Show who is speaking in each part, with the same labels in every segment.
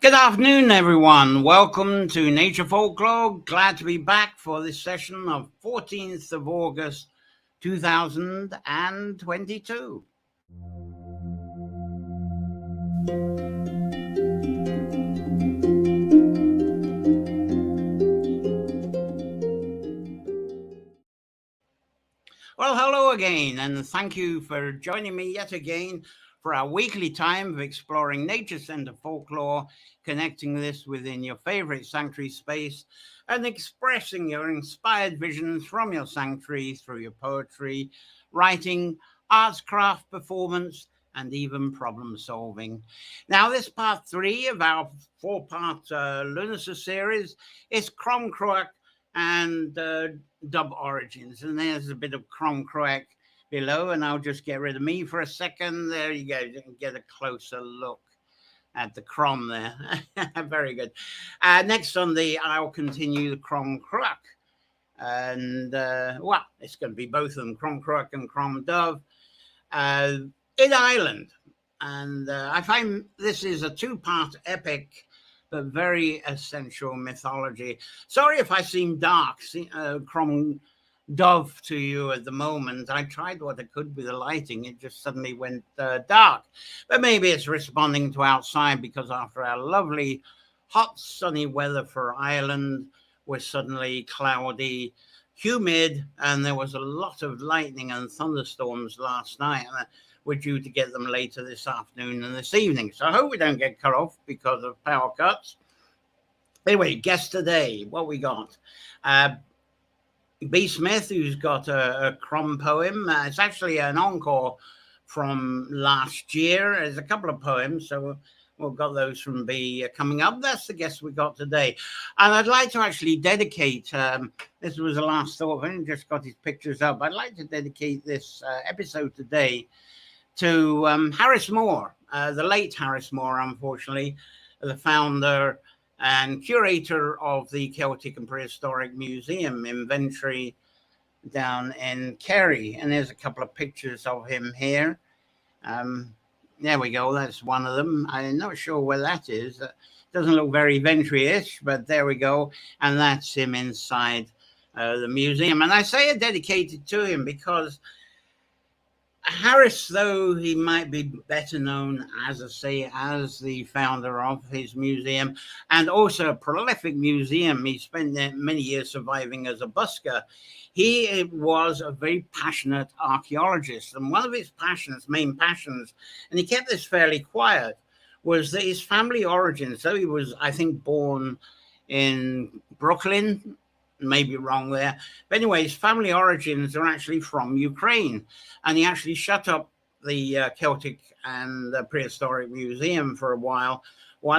Speaker 1: Good afternoon, everyone. Welcome to Nature Folklore. Glad to be back for this session of 14th of August, 2022. Well, hello again, and thank you for joining me yet again for our weekly time of exploring nature center folklore, connecting this within your favorite sanctuary space and expressing your inspired visions from your sanctuary through your poetry, writing, arts, craft, performance, and even problem solving. Now, this part 3 of our 4-part Lughnasadh series is Crom Cruach and Dubh origins. And there's a bit of Crom Cruach below, and I'll just get rid of me for a second. There you go. You can get a closer look at the Crom there. Very good. Next on I'll continue the Crom Cruach. And, well, it's going to be both of them, Crom Cruach and Crom Dubh, in Ireland. And I find this is a 2-part epic, but very essential mythology. Sorry if I seem dark, Crom Dubh to you at the moment. I tried what I could with the lighting. It just suddenly went dark. But maybe it's responding to outside, because after our lovely hot sunny weather for Ireland was suddenly cloudy, humid, and there was a lot of lightning and thunderstorms last night. And we're due to get them later this afternoon and this evening. So I hope we don't get cut off because of power cuts. Anyway, guest today, what we got? B. Smith, who's got a Crom poem. It's actually an encore from last year. There's a couple of poems, so we've got those from B coming up. That's the guest we got today. And I'd like to actually dedicate, this was the last thought, I just got his pictures up. I'd like to dedicate this episode today to Harris Moore, the late Harris Moore, unfortunately, the founder and curator of the Celtic and Prehistoric Museum inventory down in Kerry. And there's a couple of pictures of him here. There we go. That's one of them. I'm not sure where that is. Doesn't look very inventory-ish, but there we go. And that's him inside the museum. And I say dedicated to him because Harris, though he might be better known as the founder of his museum and also a prolific museum, he spent many years surviving as a busker. He was a very passionate archaeologist, and one of his main passions, and he kept this fairly quiet, was that his family origins. So he was, I think, born in Brooklyn. Maybe wrong there. But anyway, his family origins are actually from Ukraine. And he actually shut up the Celtic and Prehistoric Museum for a while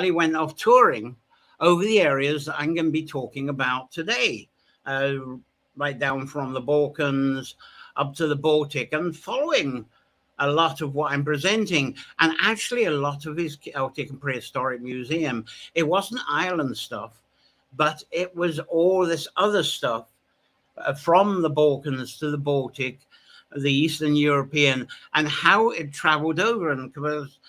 Speaker 1: he went off touring over the areas that I'm going to be talking about today. Right down from the Balkans up to the Baltic, and following a lot of what I'm presenting. And actually a lot of his Celtic and Prehistoric Museum, it wasn't Ireland stuff, but it was all this other stuff from the Balkans to the Baltic, the Eastern European, and how it traveled over. And because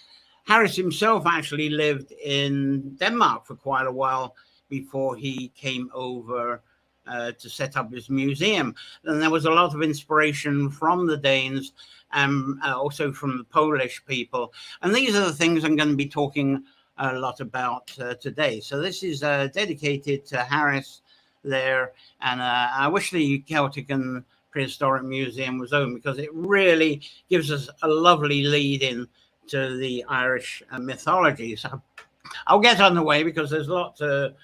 Speaker 1: Harris himself actually lived in Denmark for quite a while before he came over to set up his museum. And there was a lot of inspiration from the Danes and also from the Polish people. And these are the things I'm going to be talking a lot about today. So this is dedicated to Harris there, and I wish the Celtic and Prehistoric Museum was open, because it really gives us a lovely lead in to the Irish mythology. So I'll get underway because there's a lot to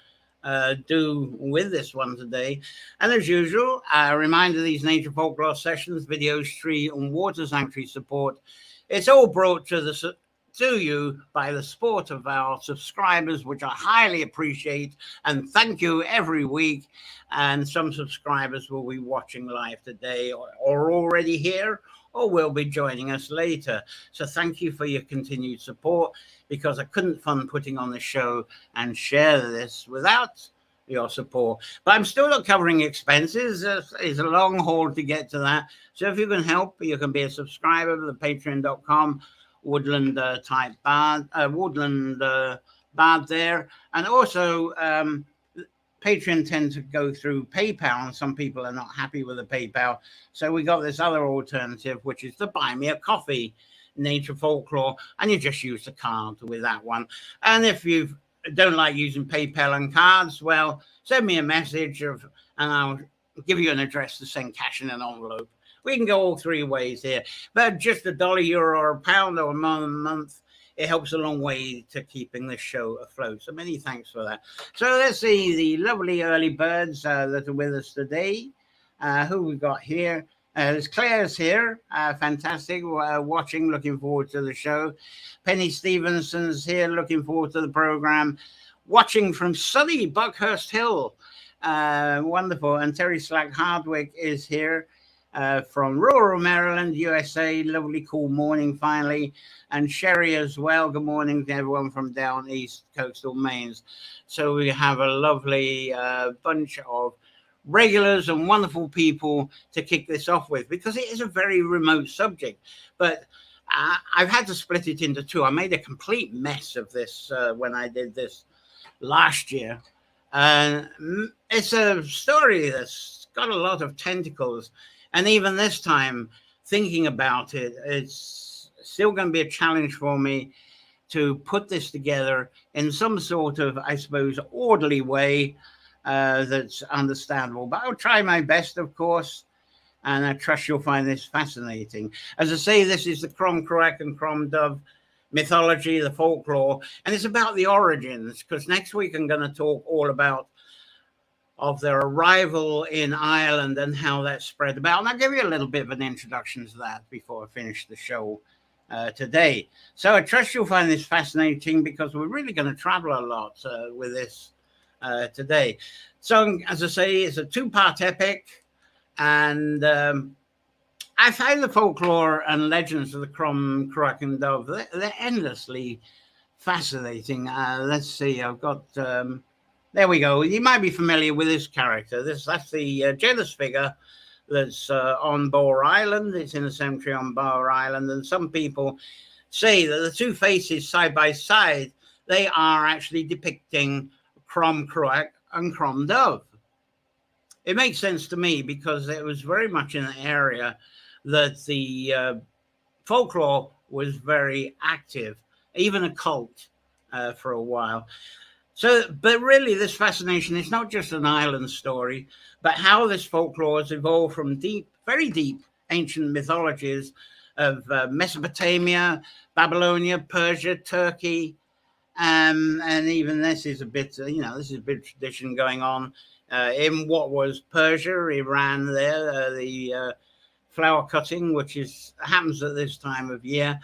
Speaker 1: do with this one today. And as usual, a reminder, these Nature Folklore sessions, videos, tree and water sanctuary support, it's all brought to you by the support of our subscribers, which I highly appreciate and thank you every week. And some subscribers will be watching live today or already here, or will be joining us later. So thank you for your continued support, because I couldn't fund putting on the show and share this without your support. But I'm still not covering expenses. It's a long haul to get to that. So if you can help, you can be a subscriber to the patreon.com woodland type bard, woodland bad there. And also, Patreon tends to go through PayPal, and some people are not happy with the PayPal. So we got this other alternative, which is to buy me a coffee, Nature Folklore, and you just use the card with that one. And if you don't like using PayPal and cards, well, send me a message and I'll give you an address to send cash in an envelope. We can go all three ways here, but just $1, euro, or £1 or a month, it helps a long way to keeping this show afloat. So many thanks for that. So let's see the lovely early birds that are with us today. Who we got here? There's Claire's here. Fantastic. Watching, looking forward to the show. Penny Stevenson's here, looking forward to the program. Watching from sunny Buckhurst Hill. Wonderful. And Terry Slack Hardwick is here. From rural Maryland, USA. Lovely, cool morning finally. And Sherry as well. Good morning to everyone from down east coastal Maines. So we have a lovely bunch of regulars and wonderful people to kick this off with, because it is a very remote subject. But I've had to split it into two. I made a complete mess of this when I did this last year. It's a story that's got a lot of tentacles. And even this time, thinking about it, it's still going to be a challenge for me to put this together in some sort of, I suppose, orderly way that's understandable. But I'll try my best, of course, and I trust you'll find this fascinating. As I say, this is the Crom Cruach Crom Dubh mythology, the folklore, and it's about the origins, because next week I'm going to talk all about of their arrival in Ireland and how that spread about. And I'll give you a little bit of an introduction to that before I finish the show today. So I trust you'll find this fascinating, because we're really going to travel a lot with this today. So, as I say, it's a two-part epic, and I find the folklore and legends of the Crom Cruach Dubh, they're endlessly fascinating. Let's see, I've got... there we go. You might be familiar with this character. That's the Janus figure that's on Boer Island. It's in a cemetery on Boer Island. And some people say that the two faces side by side, they are actually depicting Crom Cruach Crom Dubh. It makes sense to me, because it was very much in an area that the folklore was very active, even a cult for a while. So, but really, this fascination is not just an island story, but how this folklore has evolved from deep, very deep ancient mythologies of Mesopotamia, Babylonia, Persia, Turkey, and even this is a bit, this is a bit of tradition going on in what was Persia, Iran there, the flower cutting, which happens at this time of year.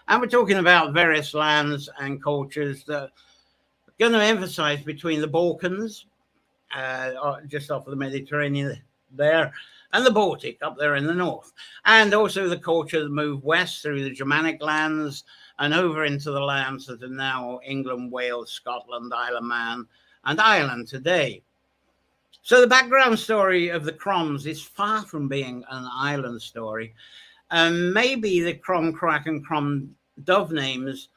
Speaker 1: And we're talking about various lands and cultures that going to emphasize between the Balkans, just off of the Mediterranean there, and the Baltic up there in the north, and also the culture that moved west through the Germanic lands and over into the lands that are now England, Wales, Scotland, Isle of Man, and Ireland today. So the background story of the Croms is far from being an island story. Maybe the Crom Cruach Crom Dubh names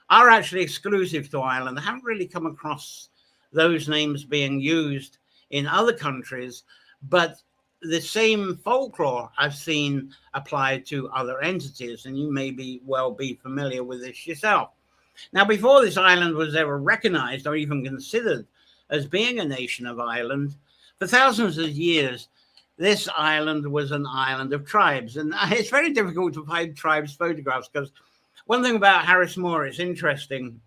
Speaker 1: are actually exclusive to Ireland. I haven't really come across those names being used in other countries, but the same folklore I've seen applied to other entities, and you may well be familiar with this yourself. Now, before this island was ever recognized or even considered as being a nation of Ireland, for thousands of years, this island was an island of tribes. And it's very difficult to find tribes photographs, because one thing about Harris Moore is interesting.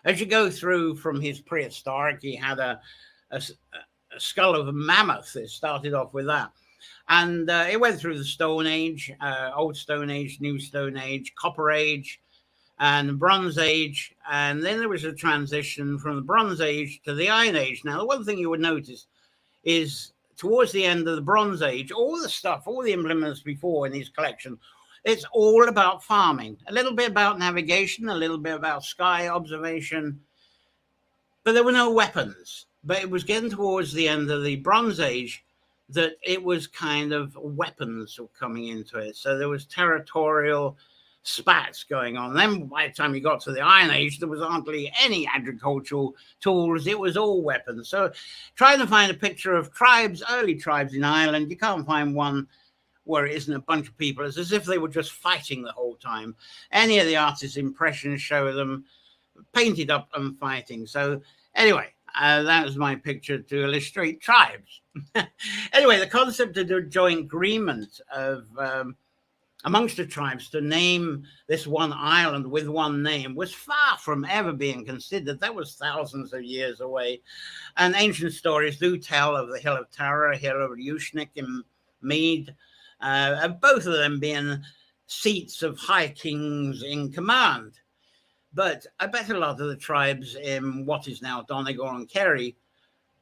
Speaker 1: As you go through from his prehistoric, he had a skull of a mammoth. It started off with that. And it went through the Stone Age, Old Stone Age, New Stone Age, Copper Age, and Bronze Age. And then there was a transition from the Bronze Age to the Iron Age. Now, the one thing you would notice is towards the end of the Bronze Age, all the implements before in his collection, it's all about farming, a little bit about navigation, a little bit about sky observation, but there were no weapons. But it was getting towards the end of the Bronze Age that it was kind of weapons were coming into it. So there was territorial spats going on. Then by the time you got to the Iron Age, there was hardly any agricultural tools. It was all weapons. So trying to find a picture of tribes, early tribes in Ireland, you can't find one where it isn't a bunch of people. It's as if they were just fighting the whole time. Any of the artist's impressions show them painted up and fighting. So anyway, that was my picture to illustrate tribes. Anyway, the concept of the joint agreement of amongst the tribes to name this one island with one name was far from ever being considered. That was thousands of years away. And ancient stories do tell of the Hill of Tara, Hill of Ushnick in Mead, and both of them being seats of high kings in command. But I bet a lot of the tribes in what is now Donegal and Kerry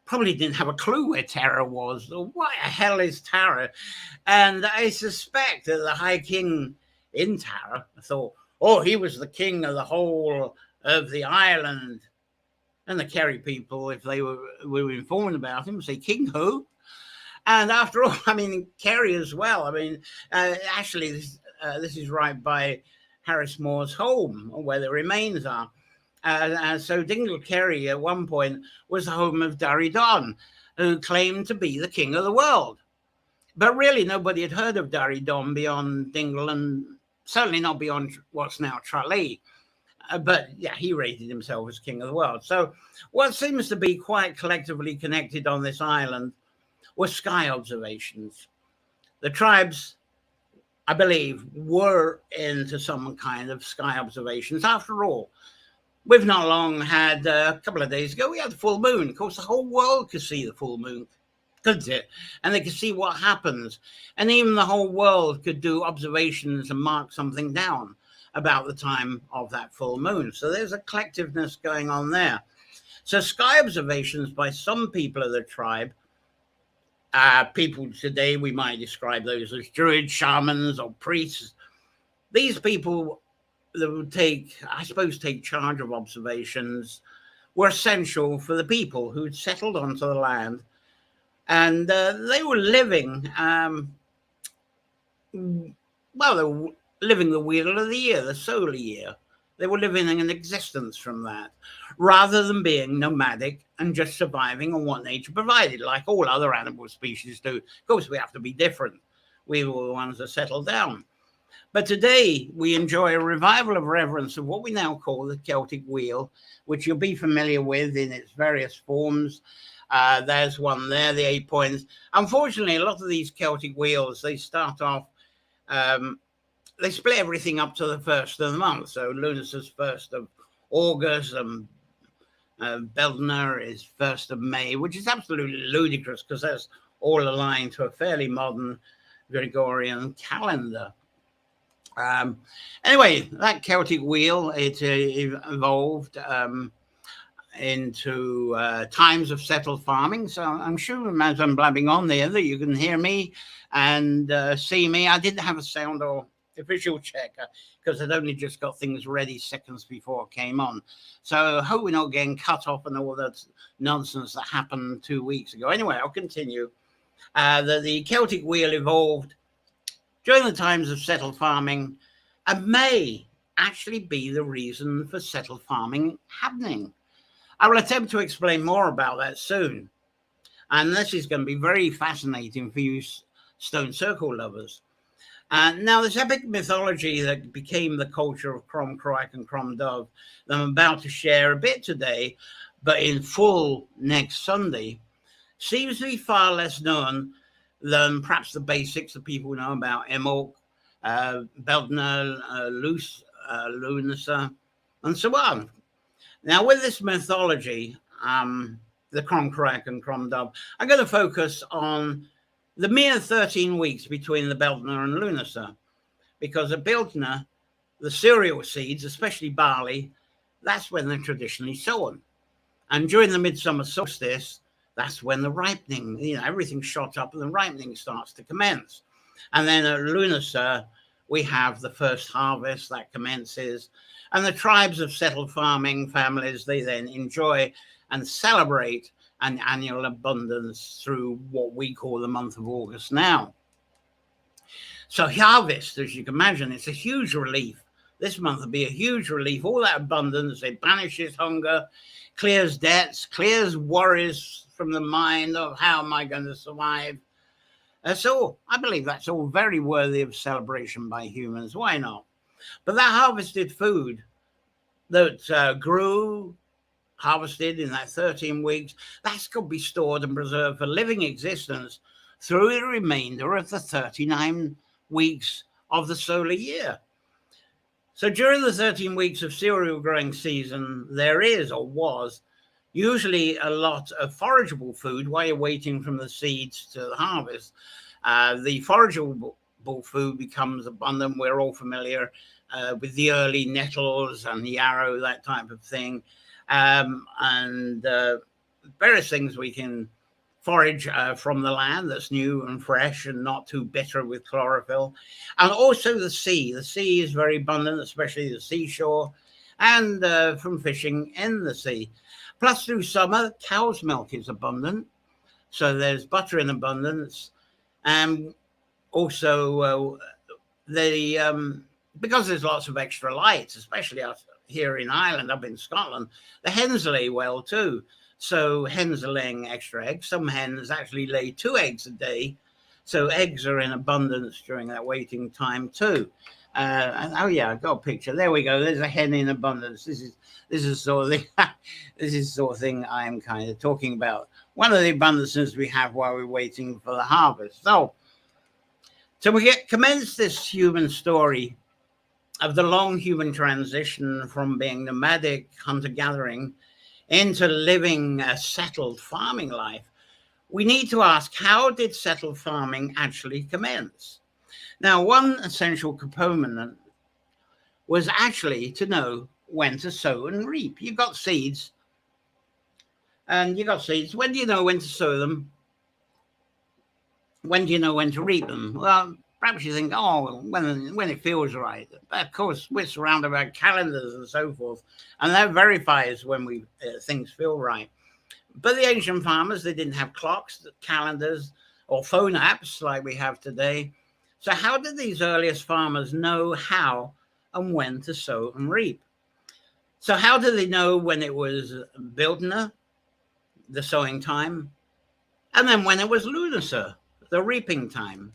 Speaker 1: probably didn't have a clue where Tara was. What the hell is Tara? And I suspect that the high king in Tara thought, oh, he was the king of the whole of the island. And the Kerry people, if they were informed about him, would say, king who? And after all, I mean, Kerry as well. I mean, actually, this is right by Harris Moore's home, where the remains are. So Dingle Kerry at one point was the home of Daridon, who claimed to be the king of the world. But really, nobody had heard of Daridon beyond Dingle, and certainly not beyond what's now Tralee. But yeah, he rated himself as king of the world. So what seems to be quite collectively connected on this island were sky observations. The tribes, I believe, were into some kind of sky observations. After all, we've not long had, a couple of days ago, we had the full moon. Of course, the whole world could see the full moon, couldn't it? And they could see what happens. And even the whole world could do observations and mark something down about the time of that full moon. So there's a collectiveness going on there. So sky observations by some people of the tribe, people today, we might describe those as druids, shamans, or priests. These people that would take charge of observations were essential for the people who'd settled onto the land. And they were living, they were living the wheel of the year, the solar year. They were living an existence from that, rather than being nomadic and just surviving on what nature provided, like all other animal species do. Of course, we have to be different. We were the ones that settled down. But today, we enjoy a revival of reverence of what we now call the Celtic wheel, which you'll be familiar with in its various forms. There's one there, the 8 points. Unfortunately, a lot of these Celtic wheels, they start off, they split everything up to the first of the month. So Lughnasadh's 1st of August, and Beldner is 1st of May, which is absolutely ludicrous because that's all aligned to a fairly modern Gregorian calendar. Anyway, that Celtic wheel, it evolved into times of settled farming. So I'm sure as I'm blabbing on there that you can hear me and see me. I didn't have a sound or official check because I'd only just got things ready seconds before it came on. So I hope we're not getting cut off and all that nonsense that happened 2 weeks ago. Anyway, I'll continue. The Celtic wheel evolved during the times of settled farming and may actually be the reason for settled farming happening. I will attempt to explain more about that soon. And this is going to be very fascinating for you stone circle lovers. Now, this epic mythology that became the culture of Crom Cruach and Crom Dubh that I'm about to share a bit today, but in full next Sunday, seems to be far less known than perhaps the basics that people know about Emilk, Beldner, Lughnasadh, and so on. Now, with this mythology, the Crom Cruach and Crom Dubh, I'm going to focus on the mere 13 weeks between the Beldner and Lughnasadh, because at Beldner, the cereal seeds, especially barley, that's when they're traditionally sown. And during the midsummer solstice, that's when the ripening, everything's shot up and the ripening starts to commence. And then at Lughnasadh, we have the first harvest that commences. And the tribes of settled farming families, they then enjoy and celebrate an annual abundance through what we call the month of August now. So harvest, as you can imagine, it's a huge relief this month will be a huge relief. All that abundance, it banishes hunger, clears debts, clears worries from the mind of how am I going to survive. So I believe that's all very worthy of celebration by humans. Why not? But that harvested food that grew, harvested in that 13 weeks, that's got to be stored and preserved for living existence through the remainder of the 39 weeks of the solar year. So during the 13 weeks of cereal growing season, there is or was usually a lot of forageable food while you're waiting from the seeds to the harvest. The forageable food becomes abundant. We're all familiar with the early nettles and the yarrow, that type of thing, and various things we can forage from the land that's new and fresh and not too bitter with chlorophyll. And also the sea. The sea is very abundant, especially the seashore, and from fishing in the sea. Plus, through summer, cow's milk is abundant. So there's butter in abundance. And also, because there's lots of extra light, especially out here in Ireland, up in Scotland, the hens lay well too. So hens are laying extra eggs. Some hens actually lay 2 eggs a day. So eggs are in abundance during that waiting time too. Oh yeah, I got a picture. There we go. There's a hen in abundance. This is sort of thing. This is the sort of thing I'm kind of talking about. One of the abundances we have while we're waiting for the harvest. So we commence this human story of the long human transition from being nomadic hunter-gathering into living a settled farming life. We need to ask, how did settled farming actually commence? Now, one essential component was actually to know when to sow and reap. You've got seeds, and you got seeds. When do you know when to sow them? When do you know when to reap them? Well, perhaps you think, oh, when it feels right. But of course, we're surrounded by calendars and so forth, and that verifies when things feel right. But the ancient farmers, they didn't have clocks, calendars, or phone apps like we have today. So how did these earliest farmers know how and when to sow and reap? So how did they know when it was Bildna, the sowing time, and then when it was Lughnasadh, the reaping time?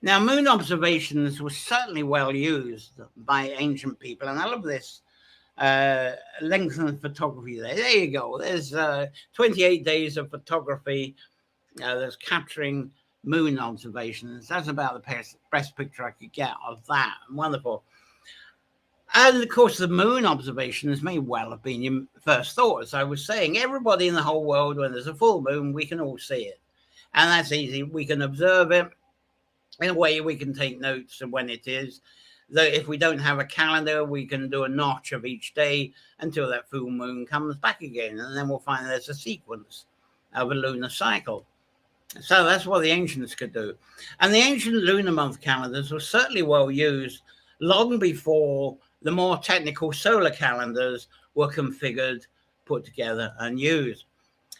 Speaker 1: Now, moon observations were certainly well used by ancient people, and I love this lengthened photography there. There you go. There's 28 days of photography that's capturing moon observations. That's about the best picture I could get of that. Wonderful. And of course, the moon observations may well have been your first thought. As I was saying, everybody in the whole world, when there's a full moon, we can all see it. And that's easy. We can observe it. In a way, we can take notes of when it is. Though if we don't have a calendar, we can do a notch of each day until that full moon comes back again. And then we'll find there's a sequence of a lunar cycle. So that's what the ancients could do. And the ancient lunar month calendars were certainly well used long before the more technical solar calendars were configured, put together, and used.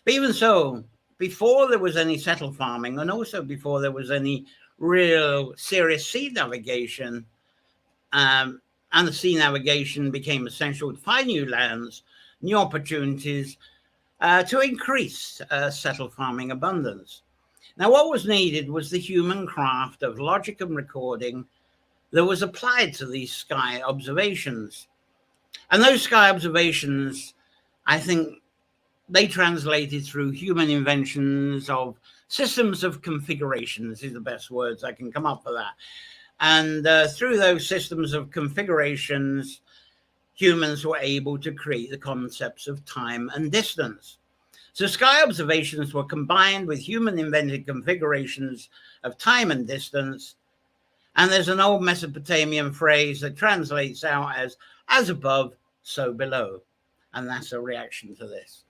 Speaker 1: But even so, before there was any settled farming, and also before there was any real serious sea navigation, and the sea navigation became essential to find new lands, new opportunities to increase settled farming abundance. Now, what was needed was the human craft of logic and recording that was applied to these sky observations. And those sky observations, I think, they translated through human inventions of systems of configuration. This is the best words I can come up with that. And through those systems of configurations, humans were able to create the concepts of time and distance. So sky observations were combined with human invented configurations of time and distance. And there's an old Mesopotamian phrase that translates out as above, so below. And that's a reaction to this.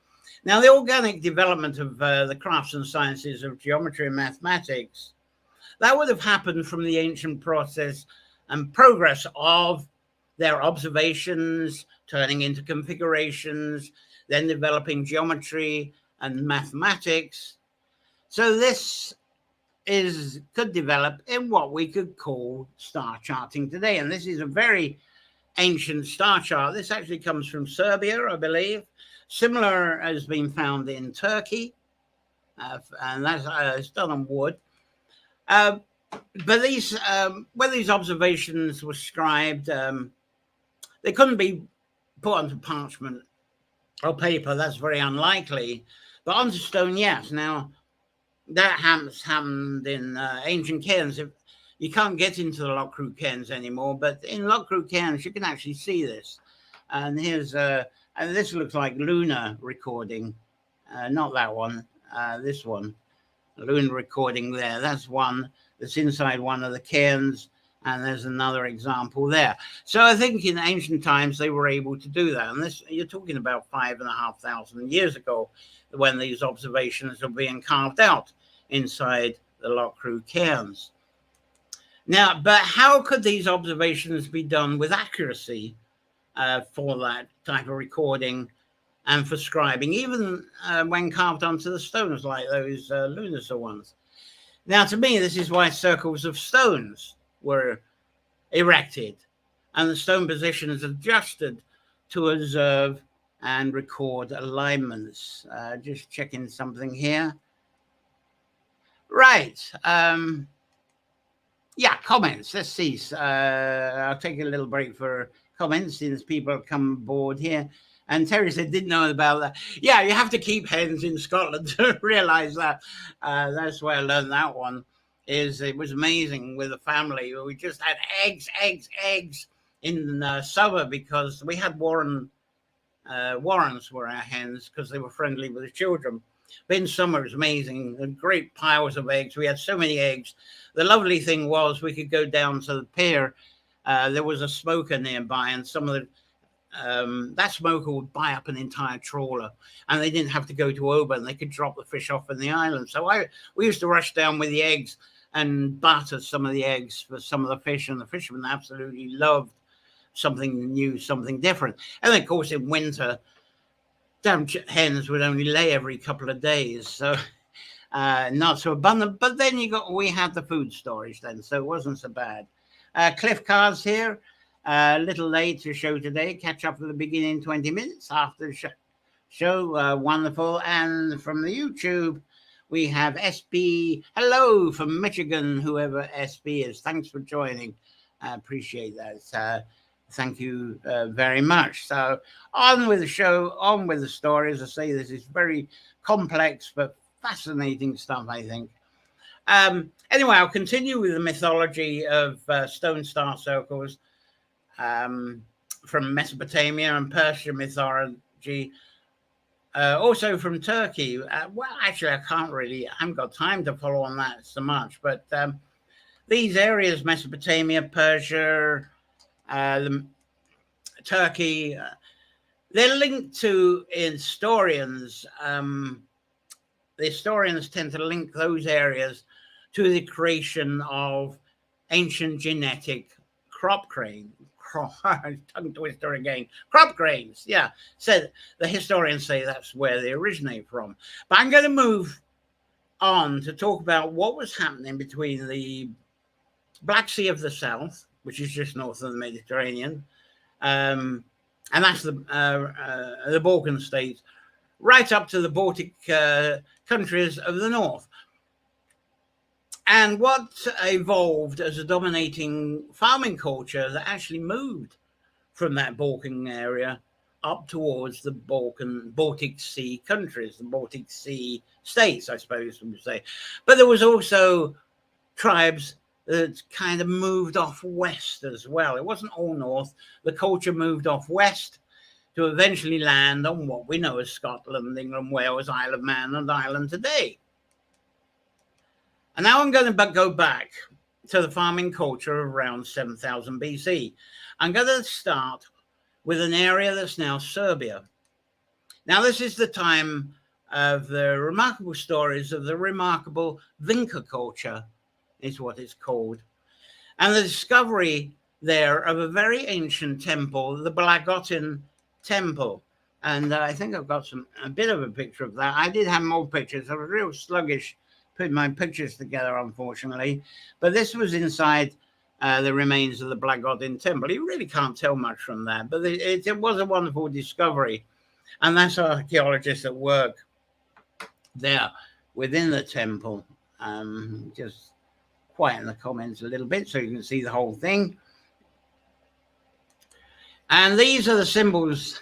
Speaker 1: Now, the organic development of the crafts and sciences of geometry and mathematics, that would have happened from the ancient process and progress of their observations turning into configurations, then developing geometry and mathematics. So this could develop in what we could call star charting today. And this is a very ancient star chart. This actually comes from Serbia, I believe. Similar has been found in Turkey, and that's it's done on wood. But these, when these observations were scribed, they couldn't be put onto parchment or paper. That's very unlikely. But onto stone, yes. Now, that happened in ancient cairns. You can't get into the Loch Cruach cairns anymore, but in Loch Cruach cairns, you can actually see this. And here's, and this looks like lunar recording. Not that one, this one. Lunar recording there. That's one that's inside one of the cairns, and there's another example there. So I think in ancient times they were able to do that. And this, you're talking about 5,500 years ago when these observations are being carved out inside the Loch Cruach cairns. Now, but how could these observations be done with accuracy for that type of recording and for scribing, even when carved onto the stones like those Lughnasadh ones? Now, to me, this is why circles of stones were erected and the stone positions adjusted to observe and record alignments. Just checking something here. Right. Yeah, comments. Let's see. I'll take a little break for comments since people come aboard here. And Terry said, didn't know about that. Yeah, you have to keep hens in Scotland to realize that. That's where I learned that one. It was amazing with the family. We just had eggs in summer because we had warrens were our hens because they were friendly with the children. But in summer, it was amazing. The great piles of eggs. We had so many eggs. The lovely thing was we could go down to the pier. There was a smoker nearby, and some of the that smoker would buy up an entire trawler, and they didn't have to go to Oban. They could drop the fish off in the island. So we used to rush down with the eggs and barter some of the eggs for some of the fish, and the fishermen absolutely loved something new, something different. And then, of course, in winter, damn hens would only lay every couple of days, so not so abundant. But then we had the food storage then, so it wasn't so bad. Cliff Carr's here. A little late to show today. Catch up at the beginning 20 minutes after the show. Wonderful. And from the YouTube, we have SB. Hello from Michigan, whoever SB is. Thanks for joining. I appreciate that. Thank you very much. So on with the show, on with the story. As I say, this is very complex but fascinating stuff, I think. Anyway, I'll continue with the mythology of stone star circles. From Mesopotamia and Persian mythology, also from Turkey. Well, actually, I haven't got time to follow on that so much, but these areas, Mesopotamia, Persia, Turkey, they're linked to historians. The historians tend to link those areas to the creation of ancient genetic crop grain. Tongue twister again. Crop grains, yeah. So the historians say that's where they originate from. But I'm going to move on to talk about what was happening between the Black Sea of the South, which is just north of the Mediterranean, and that's the Balkan states, right up to the Baltic countries of the north. And what evolved as a dominating farming culture that actually moved from that Balkan area up towards the Baltic Sea countries, the Baltic Sea states, I suppose we would say. But there was also tribes that kind of moved off west as well. It wasn't all north. The culture moved off west to eventually land on what we know as Scotland, England, Wales, Isle of Man, and Ireland today. And now I'm going to go back to the farming culture of around 7,000 BC. I'm going to start with an area that's now Serbia. Now, this is the time of the remarkable stories of the remarkable Vinca culture, is what it's called. And the discovery there of a very ancient temple, the Blagotin Temple. And I think I've got a bit of a picture of that. I did have more pictures. I was real sluggish putting my pictures together, unfortunately. But this was inside the remains of the Blagotin temple. You really can't tell much from that, but it was a wonderful discovery. And that's archaeologists at work there within the temple. Just quiet in the comments a little bit so you can see the whole thing. And these are the symbols,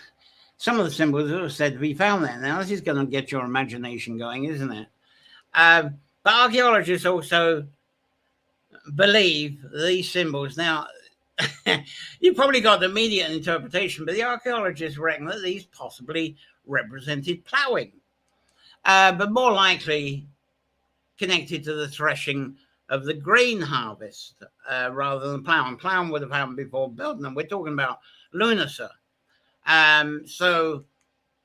Speaker 1: some of the symbols that are said to be found there. Now, this is going to get your imagination going, isn't it? But archaeologists also believe these symbols. Now, you probably got the immediate interpretation, but the archaeologists reckon that these possibly represented ploughing, but more likely connected to the threshing of the grain harvest rather than plowing. Plowing would have happened before building them. We're talking about Lughnasadh. So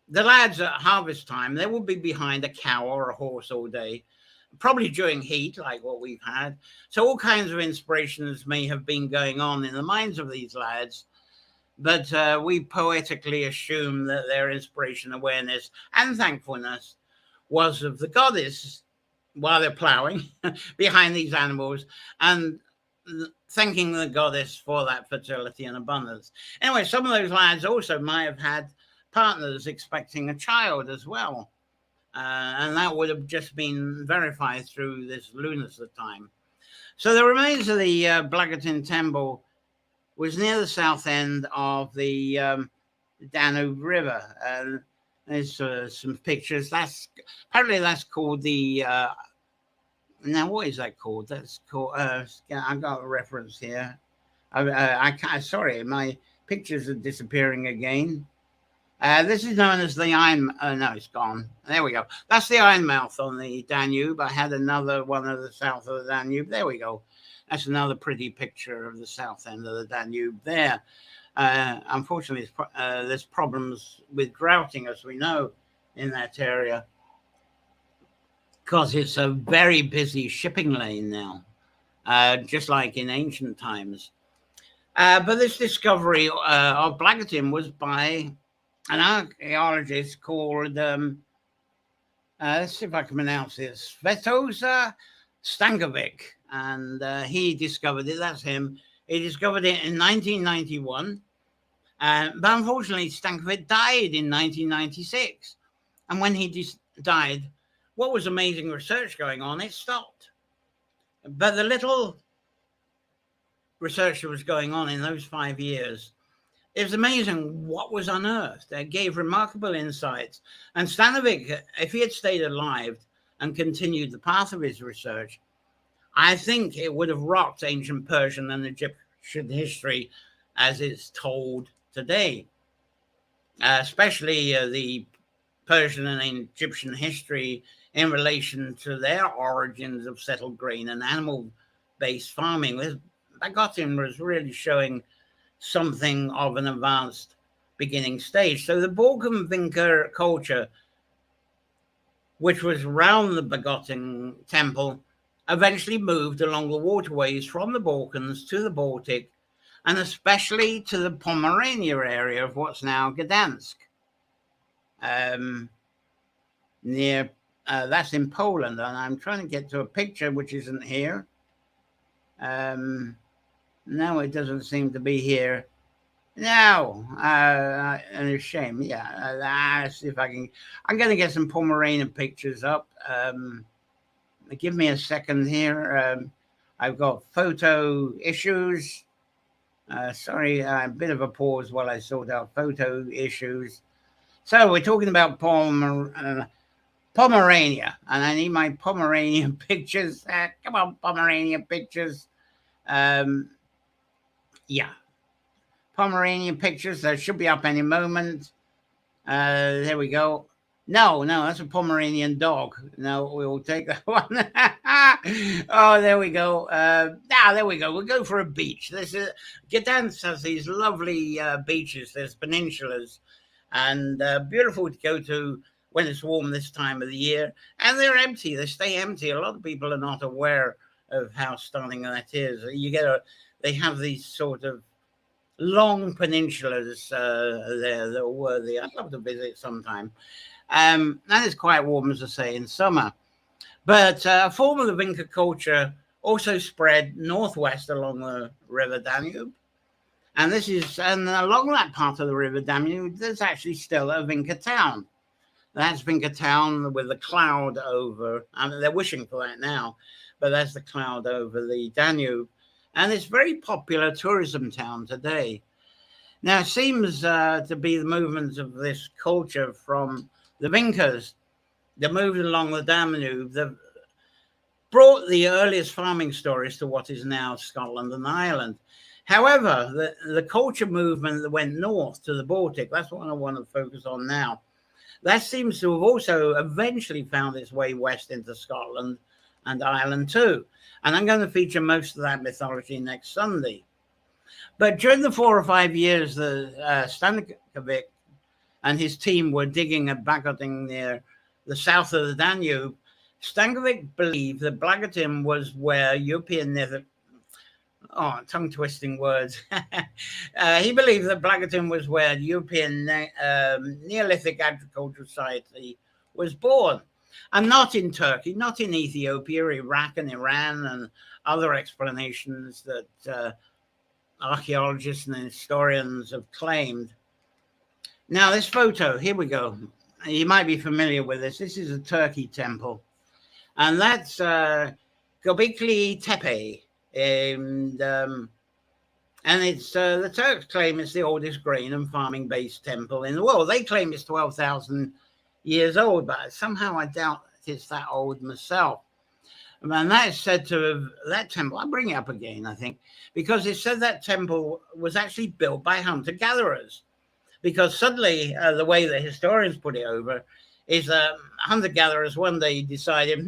Speaker 1: the lads at harvest time, they would be behind a cow or a horse all day, probably during heat like what we've had. So all kinds of inspirations may have been going on in the minds of these lads, but we poetically assume that their inspiration, awareness, and thankfulness was of the goddess while they're plowing behind these animals and thanking the goddess for that fertility and abundance. Anyway, some of those lads also might have had partners expecting a child as well. And that would have just been verified through this Lughnasadh time. So the remains of the Blagotin temple was near the south end of the Danube River. There's some pictures. Apparently that's called the... now, what is that called? That's called... I've got a reference here. I can't... Sorry, my pictures are disappearing again. This is known as the Iron... no, it's gone. There we go. That's the Ironmouth on the Danube. I had another one of the south of the Danube. There we go. That's another pretty picture of the south end of the Danube there. Unfortunately, there's problems with droughting, as we know, in that area, because it's a very busy shipping lane now, just like in ancient times. But this discovery of Blagotin was by an archaeologist called, let's see if I can pronounce this, Svetozar Stankovic. And he discovered it, that's him. He discovered it in 1991. But unfortunately, Stankovic died in 1996. And when he died, what was amazing research going on, it stopped. But the little research that was going on in those 5 years, it was amazing what was unearthed. It gave remarkable insights. And Stankovic, if he had stayed alive and continued the path of his research, I think it would have rocked ancient Persian and Egyptian history as it's told today, especially the Persian and Egyptian history in relation to their origins of settled grain and animal-based farming. Blagotin was really showing something of an advanced beginning stage. So the Balkan Vinca culture, which was around the Blagotin temple, eventually moved along the waterways from the Balkans to the Baltic, and especially to the Pomerania area of what's now Gdansk. That's in Poland, and I'm trying to get to a picture which isn't here. No, it doesn't seem to be here. No, and it's a shame. Yeah, let's see if I can. I'm going to get some Pomeranian pictures up. Give me a second here. I've got photo issues. Sorry, a bit of a pause while I sort out photo issues. So we're talking about Pomerania, and I need my Pomeranian pictures. Come on, Pomeranian pictures. Yeah, Pomeranian pictures. That should be up any moment. There we go. No, that's a Pomeranian dog. No, we'll take that one. Oh, there we go. There we go. We'll go for a beach. Gdansk has these lovely beaches. There's peninsulas, and beautiful to go to when it's warm this time of the year. And they're empty. They stay empty. A lot of people are not aware of how stunning that is. They have these sort of long peninsulas there that are worthy. I'd love to visit sometime. And it's quite warm, as I say, in summer. But a form of the Vinca culture also spread northwest along the River Danube. And along that part of the River Danube, there's actually still a Vinca town. That's Vinca town with the cloud over. I mean, they're wishing for that now, but that's the cloud over the Danube. And it's a very popular tourism town today. Now, it seems to be the movement of this culture from the Vincas that moved along the Danube that brought the earliest farming stories to what is now Scotland and Ireland. However, the culture movement that went north to the Baltic, that's what I want to focus on now. That seems to have also eventually found its way west into Scotland and Ireland too. And I'm going to feature most of that mythology next Sunday. But during the 4 or 5 years that Stankovic and his team were digging at Blagotin near the south of the Danube, Stankovic believed that Blagotin was where European tongue-twisting words. He believed that Blagotin was where European Neolithic agricultural society was born, and not in Turkey, not in Ethiopia, Iraq, and Iran, and other explanations that archaeologists and historians have claimed. Now, this photo, here we go. You might be familiar with this. This is a Turkey temple, and that's Göbekli Tepe. And it's the Turks claim it's the oldest grain and farming based temple in the world. They claim it's 12,000 years old, but somehow I doubt it's that old myself. And that is said to have, that temple, I'll bring it up again, I think, because it said that temple was actually built by hunter-gatherers. Because suddenly, the way the historians put it over, is hunter-gatherers one day decided,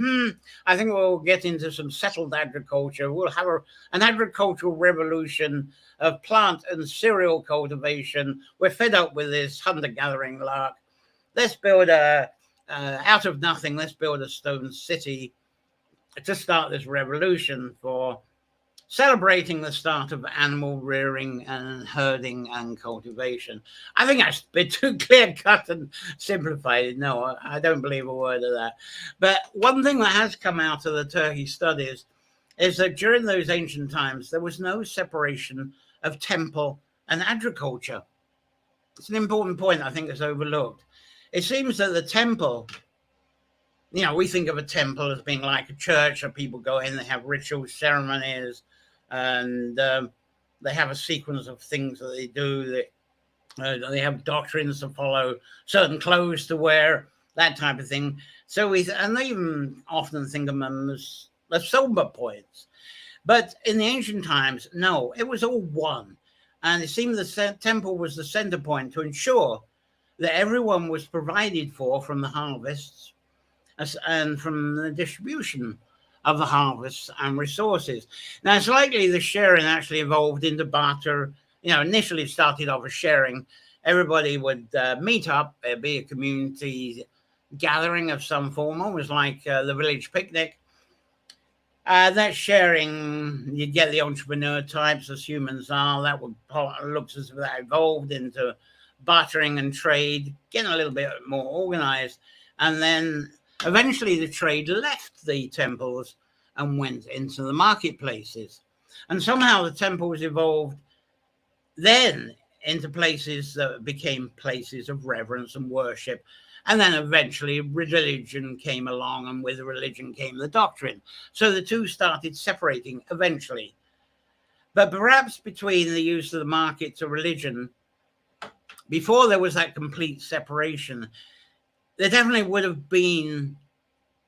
Speaker 1: I think we'll get into some settled agriculture. We'll have an agricultural revolution of plant and cereal cultivation. We're fed up with this hunter-gathering lark. Let's build out of nothing, let's build a stone city to start this revolution for celebrating the start of animal rearing and herding and cultivation. I think that's a bit too clear-cut and simplified. No, I don't believe a word of that. But one thing that has come out of the Turkey studies is that during those ancient times, there was no separation of temple and agriculture. It's an important point I think that's overlooked. It seems that the temple, we think of a temple as being like a church where people go in, they have ritual ceremonies, and they have a sequence of things that they do. They have doctrines to follow, certain clothes to wear, that type of thing. And they even often think of them as somber points. But in the ancient times, no, it was all one. And it seemed the temple was the center point to ensure that everyone was provided for from the harvests and from the distribution of the harvests and resources. Now, it's likely the sharing actually evolved into barter. Initially started off as sharing. Everybody would meet up. There'd be a community gathering of some form, almost like the village picnic. That sharing, you get the entrepreneur types as humans are. That looks as if that evolved into bartering and trade, getting a little bit more organized. And then eventually the trade left the temples and went into the marketplaces. And somehow the temples evolved then into places that became places of reverence and worship. And then eventually religion came along, and with religion came the doctrine. So the two started separating eventually. But perhaps between the use of the market to religion, before there was that complete separation, there definitely would have been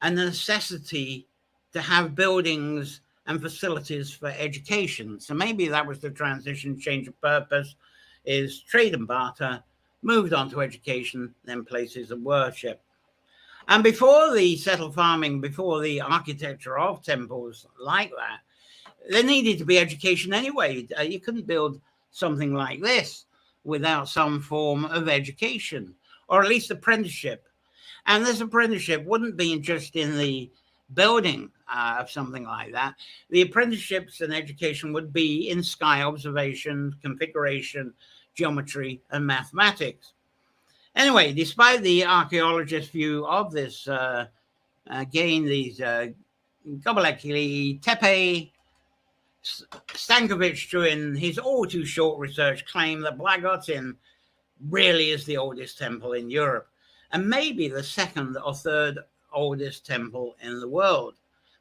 Speaker 1: a necessity to have buildings and facilities for education. So maybe that was the transition, change of purpose, is trade and barter, moved on to education, then places of worship. And before the settled farming, before the architecture of temples like that, there needed to be education anyway. You couldn't build something like this without some form of education, or at least apprenticeship. And this apprenticeship wouldn't be just in the building of something like that. The apprenticeships and education would be in sky observation, configuration, geometry, and mathematics. Anyway, despite the archaeologist's view of this, again, these Göbekli Tepe. Stankovic, during his all too short research, claimed that Blagotin really is the oldest temple in Europe, and maybe the second or third oldest temple in the world.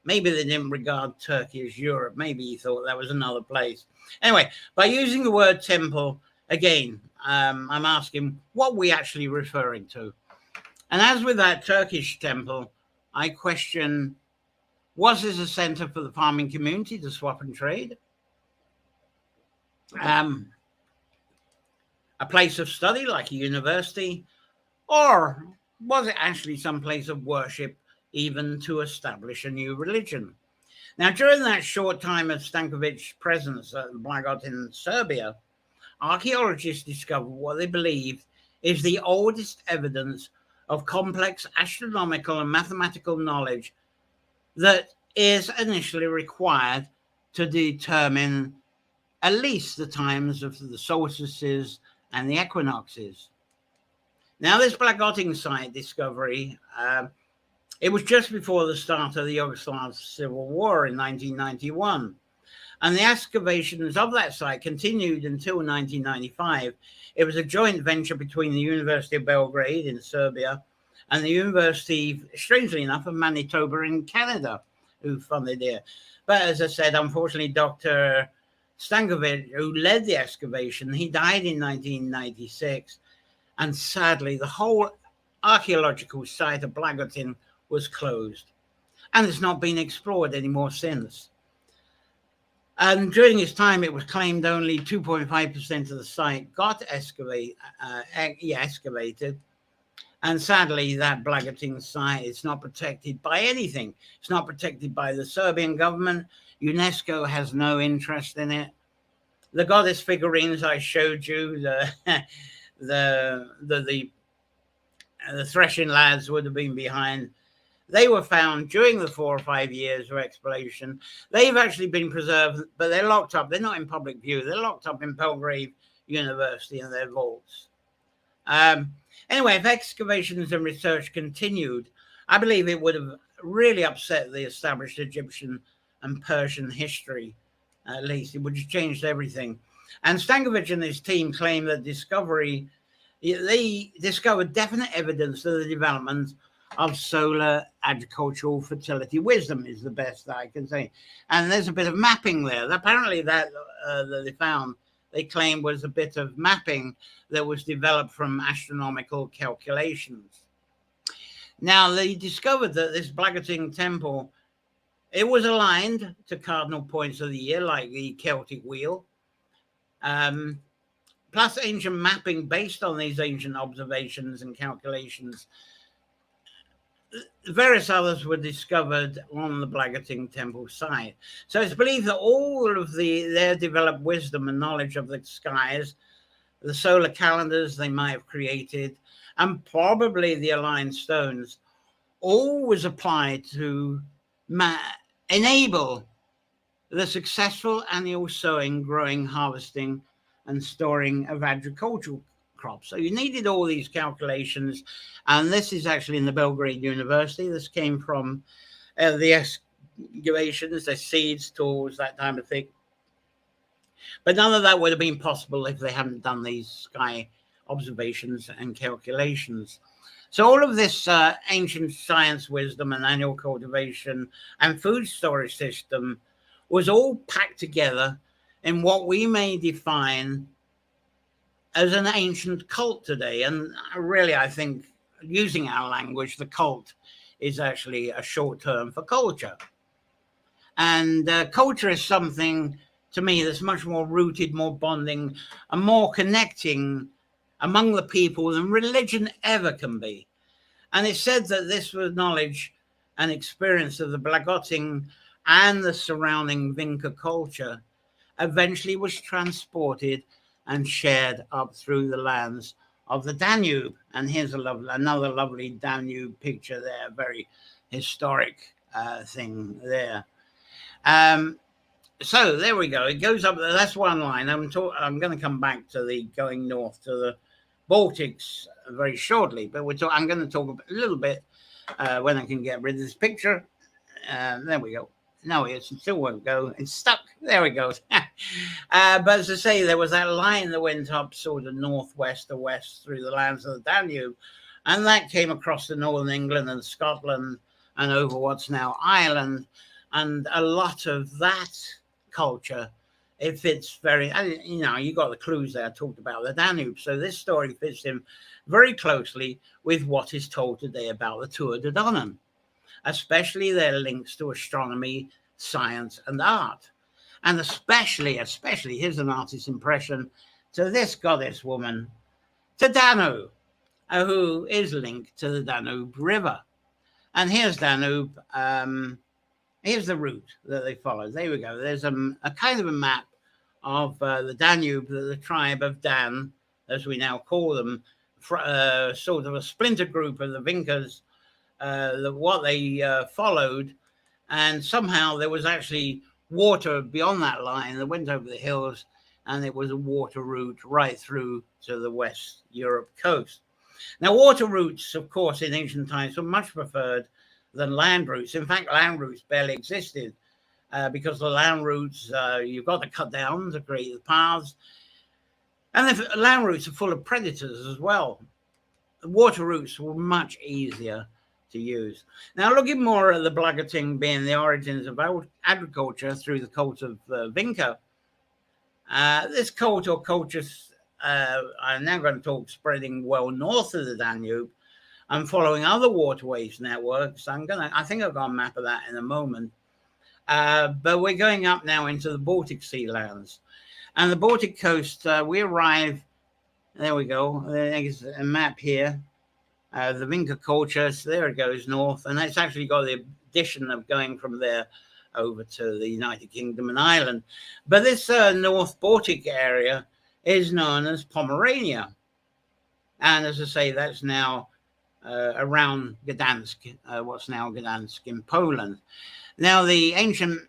Speaker 1: Maybe they didn't regard Turkey as Europe. Maybe he thought that was another place. Anyway, by using the word temple, again, I'm asking what we actually referring to. And as with that Turkish temple, I question, was this a center for the farming community to swap and trade? A place of study like a university? Or was it actually some place of worship, even to establish a new religion? Now, during that short time of Stankovic's presence at Blagotin in Serbia, archaeologists discovered what they believe is the oldest evidence of complex astronomical and mathematical knowledge that is initially required to determine at least the times of the solstices and the equinoxes. Now, this Blagotin site discovery, it was just before the start of the Yugoslav Civil War in 1991. And the excavations of that site continued until 1995. It was a joint venture between the University of Belgrade in Serbia and the University, strangely enough, of Manitoba in Canada, who funded it. But as I said, unfortunately, Dr. Stankovic, who led the excavation, he died in 1996. And sadly, the whole archaeological site of Blagotin was closed. And it's not been explored anymore since. And during his time, it was claimed only 2.5% of the site got excavated. And sadly, that Blagotin site is not protected by anything. It's not protected by the Serbian government. UNESCO has no interest in it. The goddess figurines I showed you, the threshing lads would have been behind. They were found during the 4 or 5 years of exploration. They've actually been preserved, but they're locked up. They're not in public view. They're locked up in Belgrade University in their vaults. Anyway, if excavations and research continued, I believe it would have really upset the established Egyptian and Persian history. At least it would have changed everything. And Stankovic and his team claim that they discovered definite evidence of the development of solar agricultural fertility wisdom, is the best that I can say. And there's a bit of mapping there. Apparently that they found, they claim, was a bit of mapping that was developed from astronomical calculations. Now, they discovered that this Blagotin temple, it was aligned to cardinal points of the year, like the Celtic wheel. Plus ancient mapping based on these ancient observations and calculations. Various others were discovered on the Blagotin temple site. So it's believed that all of their developed wisdom and knowledge of the skies, the solar calendars they might have created, and probably the aligned stones, all was applied to enable the successful annual sowing, growing, harvesting, and storing of agricultural crops. So you needed all these calculations, and this is actually in the Belgrade University. This came from the excavations, the seeds, tools, that type of thing. But none of that would have been possible if they hadn't done these sky observations and calculations. So all of this ancient science wisdom and annual cultivation and food storage system was all packed together in what we may define as an ancient cult today. And really, I think, using our language, the cult is actually a short term for culture. And culture is something, to me, that's much more rooted, more bonding, and more connecting among the people than religion ever can be. And it's said that this was knowledge and experience of the Blagotin and the surrounding Vinca culture eventually was transported and shared up through the lands of the Danube. And here's another lovely Danube picture there, very historic thing there. So there we go. It goes up. That's one line. I'm going to come back to the going north to the Baltics very shortly, but I'm going to talk a little bit when I can get rid of this picture. There we go. No, it still won't go. It's stuck. There we go. But as I say, there was that line that went up sort of northwest to west through the lands of the Danube. And that came across to northern England and Scotland and over what's now Ireland. And a lot of that culture, it fits very, you got the clues there. I talked about the Danube. So this story fits in very closely with what is told today about the Tuatha De Danann, especially their links to astronomy, science, and art. And especially, here's an artist's impression to this goddess woman, to Danu, who is linked to the Danube River. And here's Danube. Here's the route that they followed. There we go. There's a kind of a map of the Danube that the tribe of Dan, as we now call them, sort of a splinter group of the Vincas, what they followed. And somehow there was actually water beyond that line that went over the hills, and it was a water route right through to the West Europe coast. Now, water routes, of course, in ancient times were much preferred than land routes. In fact, land routes barely existed because the land routes, you've got to cut down to create the paths. And the land routes are full of predators as well. The water routes were much easier to use. Now, looking more at the Blagating being the origins of agriculture through the cult of Vinca, this cult or culture, I'm now going to talk spreading well north of the Danube and following other waterways networks. I think I've got a map of that in a moment. But we're going up now into the Baltic Sea lands. And the Baltic coast, we arrive, there we go, there's a map here. The Vinca culture, so there it goes north, and it's actually got the addition of going from there over to the United Kingdom and Ireland. But this North Baltic area is known as Pomerania. And as I say, that's now around Gdansk, what's now Gdansk in Poland. Now, the ancient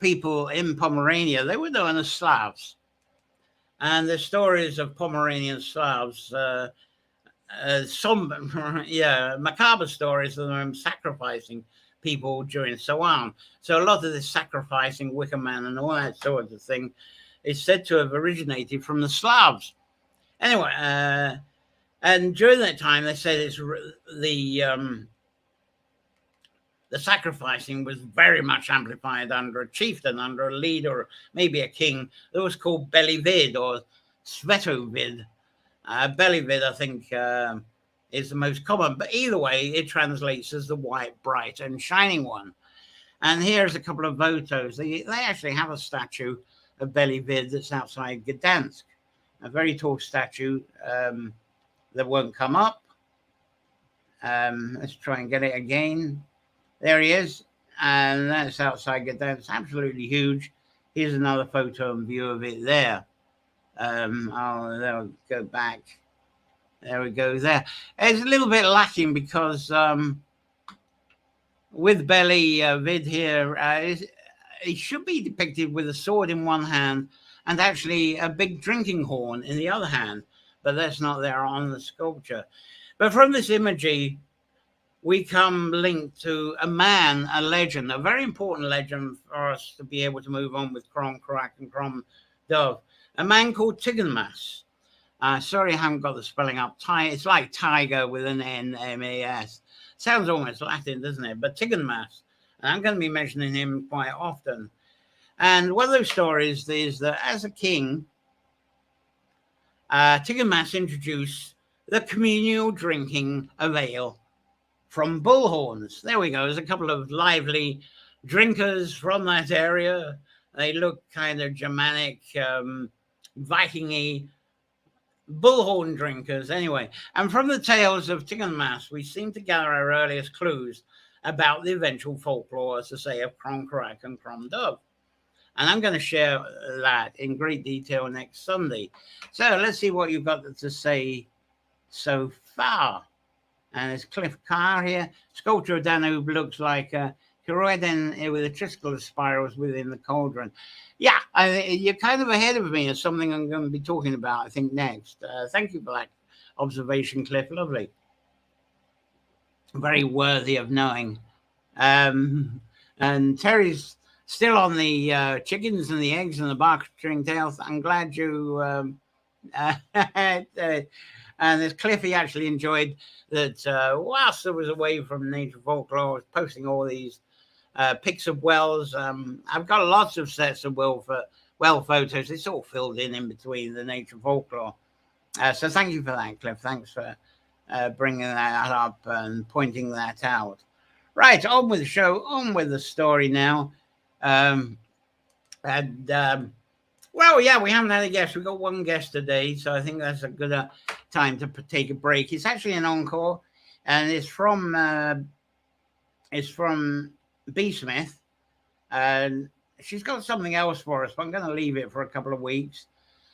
Speaker 1: people in Pomerania, they were known as Slavs. And the stories of Pomeranian Slavs, macabre stories of them sacrificing people during Samhain. So a lot of this sacrificing, Wicker Man and all that sort of thing is said to have originated from the Slavs. Anyway, and during that time, they said it's the sacrificing was very much amplified under a chieftain, under a leader, maybe a king that was called Belivid or Svetovid. Belivid, I think, is the most common, but either way, it translates as the white, bright, and shining one. And here's a couple of photos. They actually have a statue of Belivid that's outside Gdansk, a very tall statue that won't come up. Let's try and get it again. There he is, and that's outside Gdansk, absolutely huge. Here's another photo and view of it there. I'll go back. There we go there. It's a little bit lacking because with Belly Vid here, it should be depicted with a sword in one hand and actually a big drinking horn in the other hand, but that's not there on the sculpture. But from this imagery, we come linked to a man, a legend, a very important legend for us to be able to move on with Crom Cruach Crom Dubh, a man called Tiganmas. Sorry, I haven't got the spelling up. It's like tiger with an N-M-A-S. Sounds almost Latin, doesn't it? But Tiganmas, and I'm going to be mentioning him quite often. And one of those stories is that as a king, Tiganmas introduced the communal drinking of ale from bullhorns. There we go. There's a couple of lively drinkers from that area. They look kind of Germanic, Viking-y, bullhorn drinkers anyway. And from the tales of Tiganmas, we seem to gather our earliest clues about the eventual folklore, as I say, of Crom Cruach Crom Dubh. And I'm going to share that in great detail next Sunday. So let's see what you've got to say so far. And there's Cliff Carr here. Sculpture of Danube looks like a Heroiden with a tricycle of spirals within the cauldron. Yeah, you're kind of ahead of me as something I'm going to be talking about, I think, next. Thank you for that observation, Cliff. Lovely. Very worthy of knowing. And Terry's still on the chickens and the eggs and the barking tails. I'm glad you. And this Cliffy actually enjoyed that whilst I was away from Nature Folklore, I was posting all these pics of wells. I've got lots of sets of well photos. It's all filled in between the Nature Folklore. So thank you for that, Cliff. Thanks for bringing that up and pointing that out. Right, on with the show, on with the story now. Well, yeah, we haven't had a guest. We got one guest today, so I think that's a good time to take a break. It's actually an encore, and it's from B Smith, and she's got something else for us, but I'm going to leave it for a couple of weeks.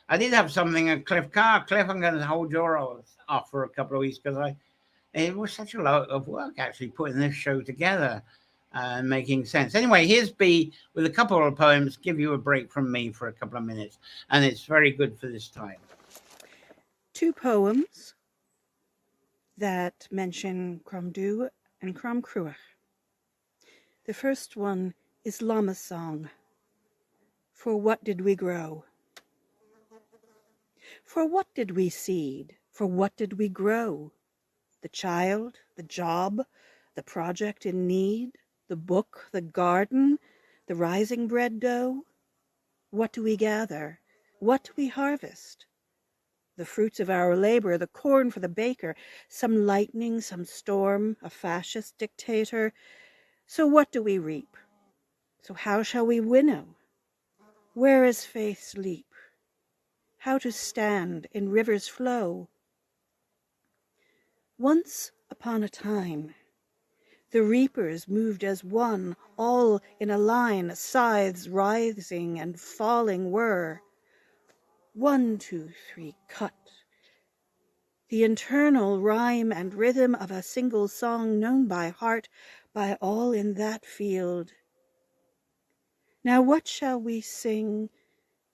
Speaker 1: I did have something at Cliff Carr. Cliff, I'm going to hold your off for a couple of weeks because it was such a lot of work actually putting this show together and making sense. Anyway, here's B with a couple of poems. Give you a break from me for a couple of minutes, and it's very good for this time.
Speaker 2: 2 poems that mention Crom Dubh and Crom Cruach. The first one is Llama's Song. For what did we grow? For what did we seed? For what did we grow? The child, the job, the project in need, the book, the garden, the rising bread dough? What do we gather? What do we harvest? The fruits of our labor, the corn for the baker, some lightning, some storm, a fascist dictator. So what do we reap? So how shall we winnow? Where is faith's leap? How to stand in rivers' flow? Once upon a time, the reapers moved as one, all in a line, scythes rising and falling were. 1, 2, 3, cut. The internal rhyme and rhythm of a single song known by heart by all in that field. Now what shall we sing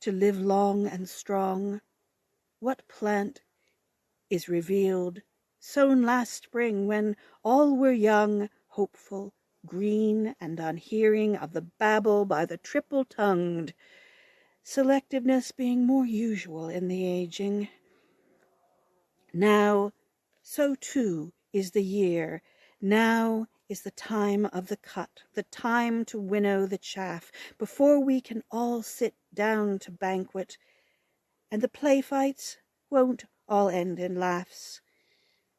Speaker 2: to live long and strong? What plant is revealed, sown last spring when all were young, hopeful, green, and unhearing of the babble by the triple-tongued, selectiveness being more usual in the aging. Now, so too is the year. Now is the time of the cut, the time to winnow the chaff, before we can all sit down to banquet, and the play fights won't all end in laughs.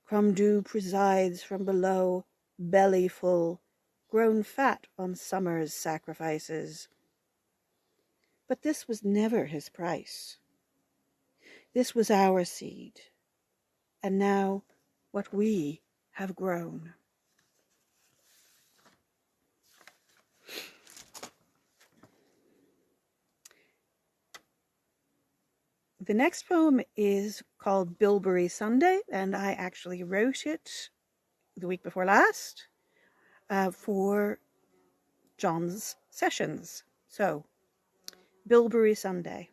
Speaker 2: Crom Dubh presides from below, belly full, grown fat on summer's sacrifices. But this was never his price. This was our seed, and now what we have grown. The next poem is called Bilberry Sunday, and I actually wrote it the week before last for John's sessions. So, Bilberry Sunday.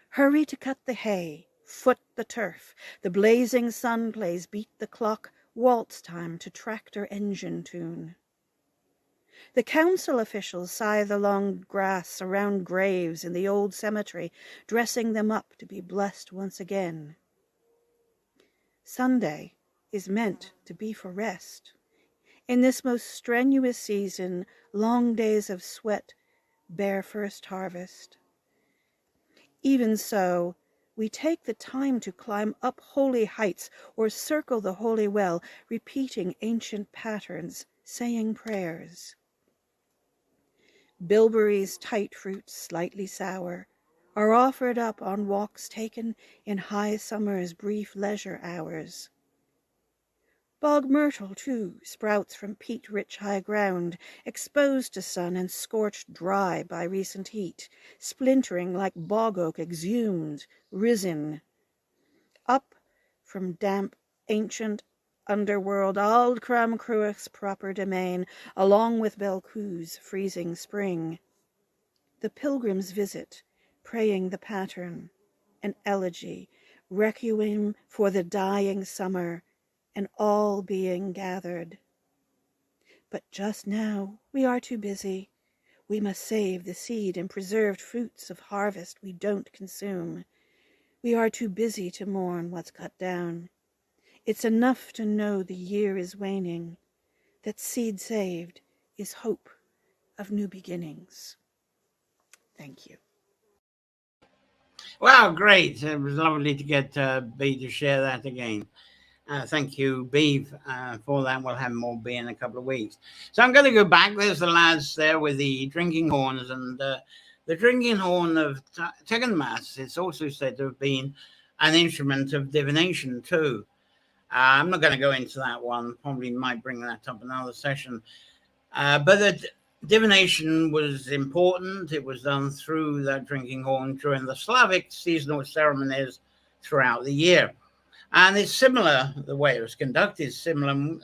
Speaker 2: Hurry to cut the hay, foot the turf. The blazing sun plays beat the clock, waltz time to tractor engine tune. The council officials sigh the long grass around graves in the old cemetery, dressing them up to be blessed once again. Sunday is meant to be for rest. In this most strenuous season, long days of sweat bear first harvest. Even so, we take the time to climb up holy heights or circle the holy well, repeating ancient patterns, saying prayers. Bilberries, tight fruits, slightly sour, are offered up on walks taken in high summer's brief leisure hours. Bog myrtle, too, sprouts from peat-rich high ground, exposed to sun and scorched dry by recent heat, splintering like bog oak exhumed, risen. Up from damp, ancient underworld, Auld Crom Cruach's proper domain, along with Belcoo's freezing spring. The pilgrim's visit, praying the pattern, an elegy, requiem for the dying summer, and all being gathered. But just now we are too busy. We must save the seed and preserved fruits of harvest we don't consume. We are too busy to mourn what's cut down. It's enough to know the year is waning, that seed saved is hope of new beginnings. Thank you.
Speaker 1: Wow, great. It was lovely to get B to share that again. Thank you, Beeve, for that. We'll have more B in a couple of weeks. So I'm going to go back. There's the lads there with the drinking horns, and the drinking horn of Teignmhass is also said to have been an instrument of divination too. I'm not going to go into that one. Probably might bring that up another session. But the divination was important. It was done through that drinking horn during the Slavic seasonal ceremonies throughout the year. And it's similar, the way it was conducted is similar.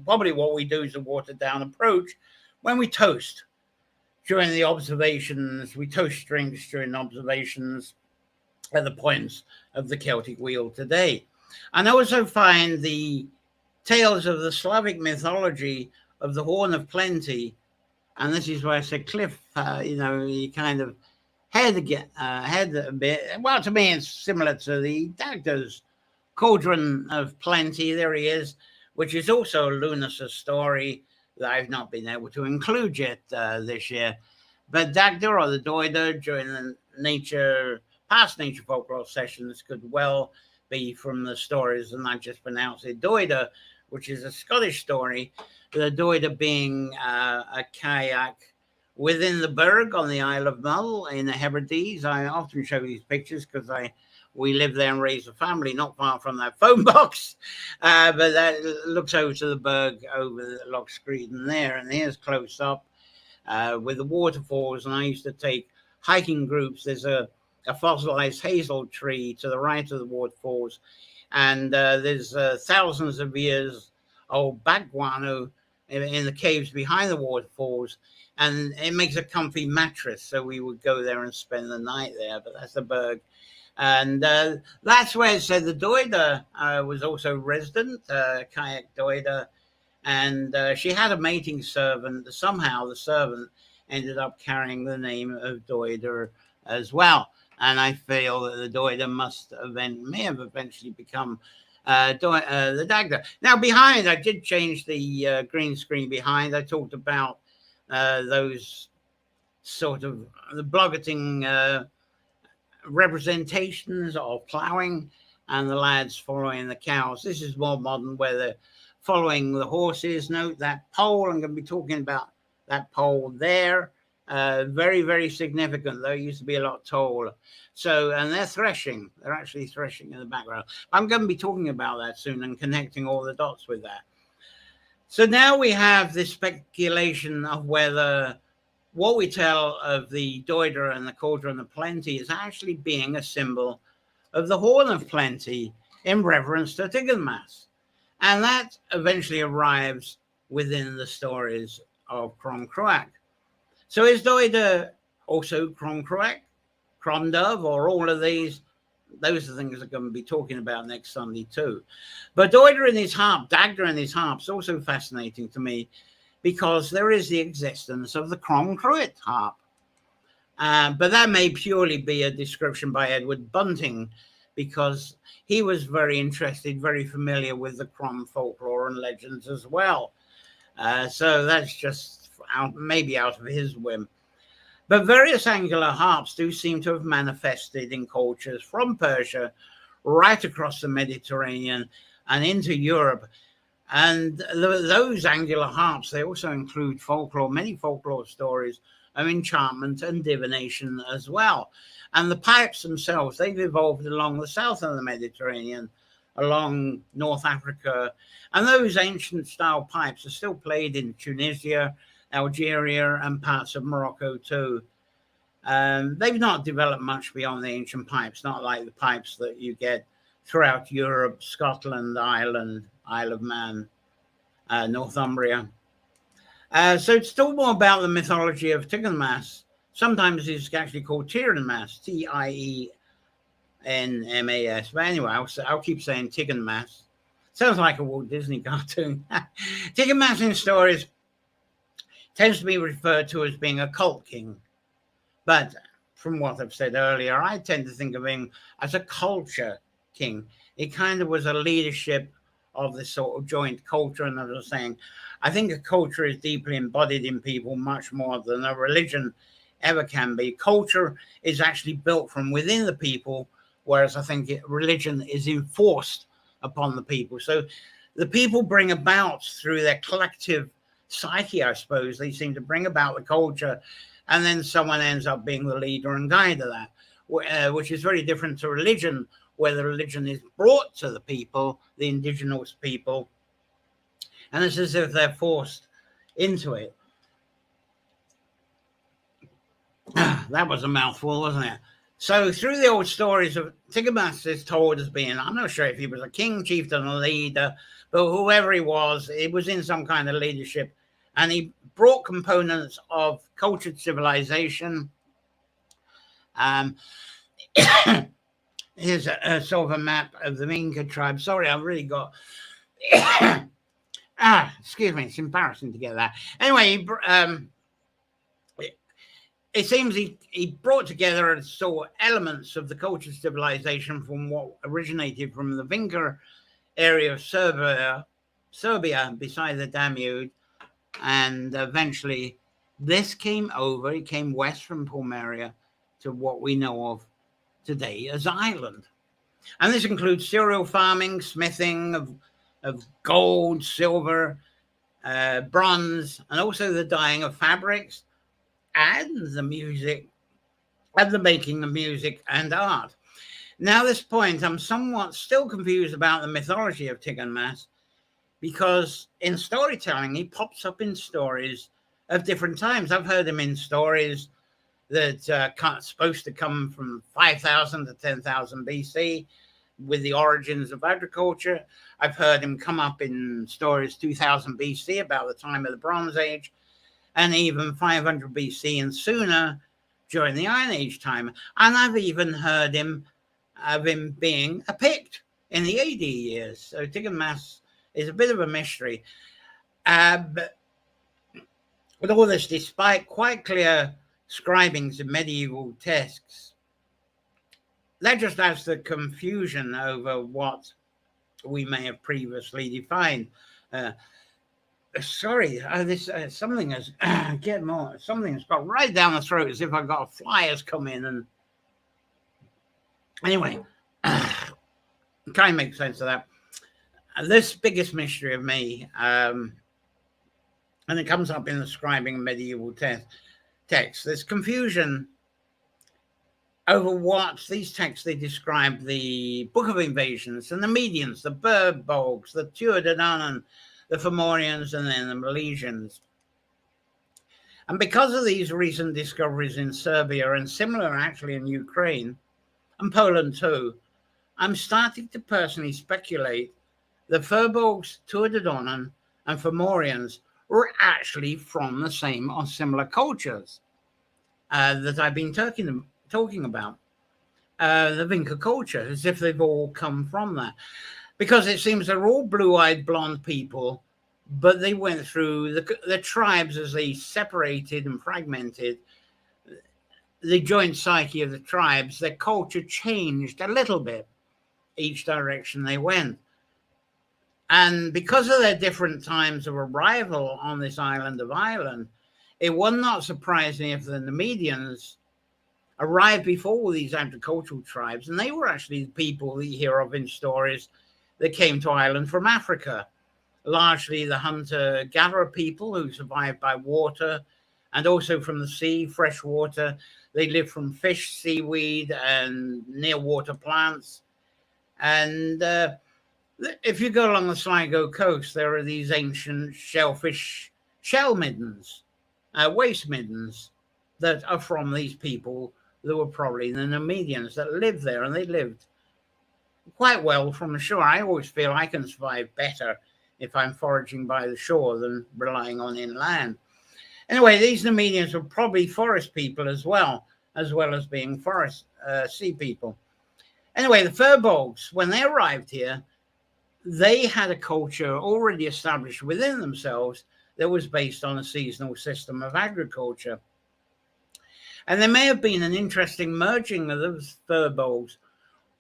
Speaker 1: Probably what we do is a watered down approach when we toast during the observations. We toast drinks during observations at the points of the Celtic wheel today. And I also find the tales of the Slavic mythology of the Horn of Plenty, and this is where I said Cliff, he kind of had a bit. Well, to me, it's similar to the Dagda's Cauldron of Plenty. There he is, which is also a Lughnasadh story that I've not been able to include yet this year. But Dagda or the Doida during the past nature folklore sessions could well be from the stories, and I just pronounced it Doida, which is a Scottish story. The Doida being a kayak within the Berg on the Isle of Mull in the Hebrides. I often show these pictures because we live there and raise a family not far from that phone box. But that looks over to the Berg over the Loch Screeden there. And here's close up with the waterfalls. And I used to take hiking groups. There's a fossilized hazel tree to the right of the waterfalls. And there's thousands of years old backguano in the caves behind the waterfalls. And it makes a comfy mattress. So we would go there and spend the night there. But that's the Berg. And that's where it said the Doida was also resident, kayak Doida. And she had a mating servant. Somehow the servant ended up carrying the name of Doida as well. And I feel that the Doida may have eventually become the Dagda. Now behind, I did change the green screen behind. I talked about those sort of the bloggeting representations of ploughing and the lads following the cows. This is more modern where they're following the horses. Note that pole. I'm going to be talking about that pole there. Very, very significant, though. It used to be a lot taller. So, and they're threshing. They're actually threshing in the background. I'm going to be talking about that soon and connecting all the dots with that. So now we have this speculation of whether what we tell of the Doida and the Cauldron of Plenty is actually being a symbol of the Horn of Plenty in reverence to Teignmhass. And that eventually arrives within the stories of Crom Cruach. So is Doida also Crom Cruach Crom Dubh, or all of these? Those are things we're going to be talking about next Sunday too. But Doida and his harp, Dagda and his harp, is also fascinating to me because there is the existence of the Crom Cruach harp. But that may purely be a description by Edward Bunting because he was very interested, very familiar with the Crom folklore and legends as well. So that's just maybe out of his whim. But various angular harps do seem to have manifested in cultures from Persia right across the Mediterranean and into Europe. And those angular harps, they also include folklore, many folklore stories of enchantment and divination as well. And the pipes themselves, they've evolved along the south of the Mediterranean, along North Africa. And those ancient style pipes are still played in Tunisia, Algeria, and parts of Morocco too. They've not developed much beyond the ancient pipes, not like the pipes that you get throughout Europe, Scotland, Ireland, Isle of Man, Northumbria. So it's still more about the mythology of Teignmhass. Sometimes it's actually called Teignmhass, Tienmas. But anyway, I'll keep saying Teignmhass. Sounds like a Walt Disney cartoon. Teignmhass in stories tends to be referred to as being a cult king. But from what I've said earlier, I tend to think of him as a culture king. He kind of was a leadership of this sort of joint culture. And as I was saying, I think a culture is deeply embodied in people much more than a religion ever can be. Culture is actually built from within the people, whereas I think religion is enforced upon the people. So the people bring about through their collective psyche, I suppose, they seem to bring about the culture, and then someone ends up being the leader and guide of that, which is very different to religion, where the religion is brought to the people, the indigenous people, and it's as if they're forced into it. That was a mouthful, wasn't it? So through the old stories of Tigamas is told as being, I'm not sure if he was a king, chieftain, or leader, but whoever he was in some kind of leadership, and he brought components of cultured civilization. Here's a sort of a map of the Vinca tribe. Sorry, I've really got excuse me, it's embarrassing to get that. Anyway, it seems he brought together sort of elements of the cultured civilization from what originated from the Vinca area of Serbia beside the Danube, and eventually this came over. It came west from Pomeria to what we know of today as Ireland, and this includes cereal farming, smithing of gold, silver, bronze, and also the dyeing of fabrics, and the music, and the making of music and art. Now, at this point, I'm somewhat still confused about the mythology of Tigamas, because in storytelling, he pops up in stories of different times. I've heard him in stories that are supposed to come from 5,000 to 10,000 BC with the origins of agriculture. I've heard him come up in stories 2000 BC about the time of the Bronze Age, and even 500 BC and sooner during the Iron Age time. And I've even heard of him being a Pict in the AD years. So Tigamas is a bit of a mystery. But with all this, despite quite clear scribings in medieval texts, that just adds to confusion over what we may have previously defined. Sorry, something has something's got right down the throat, as if I got a fly has come in. And anyway, try and make sense of that. This biggest mystery of me, and it comes up in the scribing of medieval texts. There's confusion over what these texts, they describe the Book of Invasions and the Medians, the Burbolgs, the Tuatha De Danann, the Fomorians, and then the Milesians. And because of these recent discoveries in Serbia, and similar actually in Ukraine and Poland too, I'm starting to personally speculate that Furbolgs, Tuatha De Danann, and Fomorians were actually from the same or similar cultures that I've been talking about, the Vinca culture, as if they've all come from that. Because it seems they're all blue-eyed blonde people, but they went through the tribes as they separated and fragmented. The joint psyche of the tribes, their culture changed a little bit each direction they went. And because of their different times of arrival on this island of Ireland, it was not surprising if the Nemedians arrived before all these agricultural tribes, and they were actually the people that you hear of in stories that came to Ireland from Africa, largely the hunter-gatherer people who survived by water and also from the sea, fresh water. They lived from fish, seaweed, and near water plants. And if you go along the Sligo coast, there are these ancient shellfish shell middens, waste middens, that are from these people that were probably the Nemedians that lived there, and they lived quite well from the shore. I always feel I can survive better if I'm foraging by the shore than relying on inland. Anyway, these Nemedians were probably forest people as well as being forest sea people. Anyway, the Furbolgs, when they arrived here, they had a culture already established within themselves that was based on a seasonal system of agriculture. And there may have been an interesting merging of those furbolgs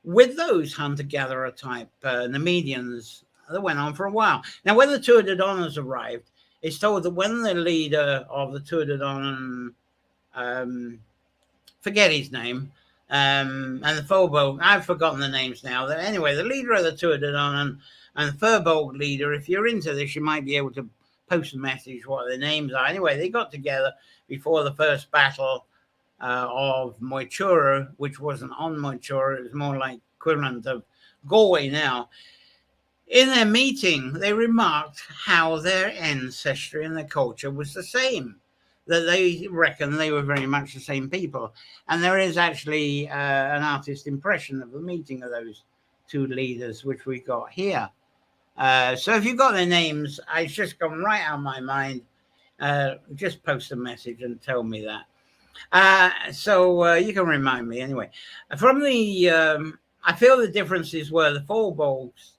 Speaker 1: with those hunter-gatherer type Nemedians that went on for a while. Now, when the Tuatha De Dananns arrived, it's told that when the leader of the Tuatha De Danann, forget his name, and the furbolg, I've forgotten the names now. Anyway, the leader of the Tuatha De Danann and the furbolg leader, if you're into this, you might be able to post a message what their names are. Anyway, they got together before the first battle of Moitura, which wasn't on Moitura, it was more like equivalent of Galway now. In their meeting, they remarked how their ancestry and their culture was the same, that they reckon they were very much the same people. And there is actually an artist impression of the meeting of those two leaders, which we got here. So if you've got their names, it's just gone right out of my mind. Just post a message and tell me that. So you can remind me anyway. From the, I feel the differences were the furbolgs,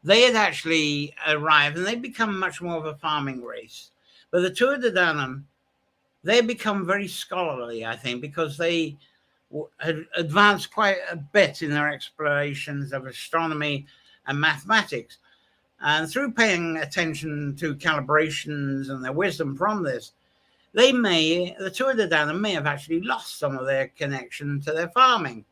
Speaker 1: they had actually arrived and they'd become much more of a farming race. But the Tuatha De Danann, they had become very scholarly, I think, because they had advanced quite a bit in their explorations of astronomy and mathematics. And through paying attention to calibrations and their wisdom from this, the Tuatha De Danann may have actually lost some of their connection to their farming.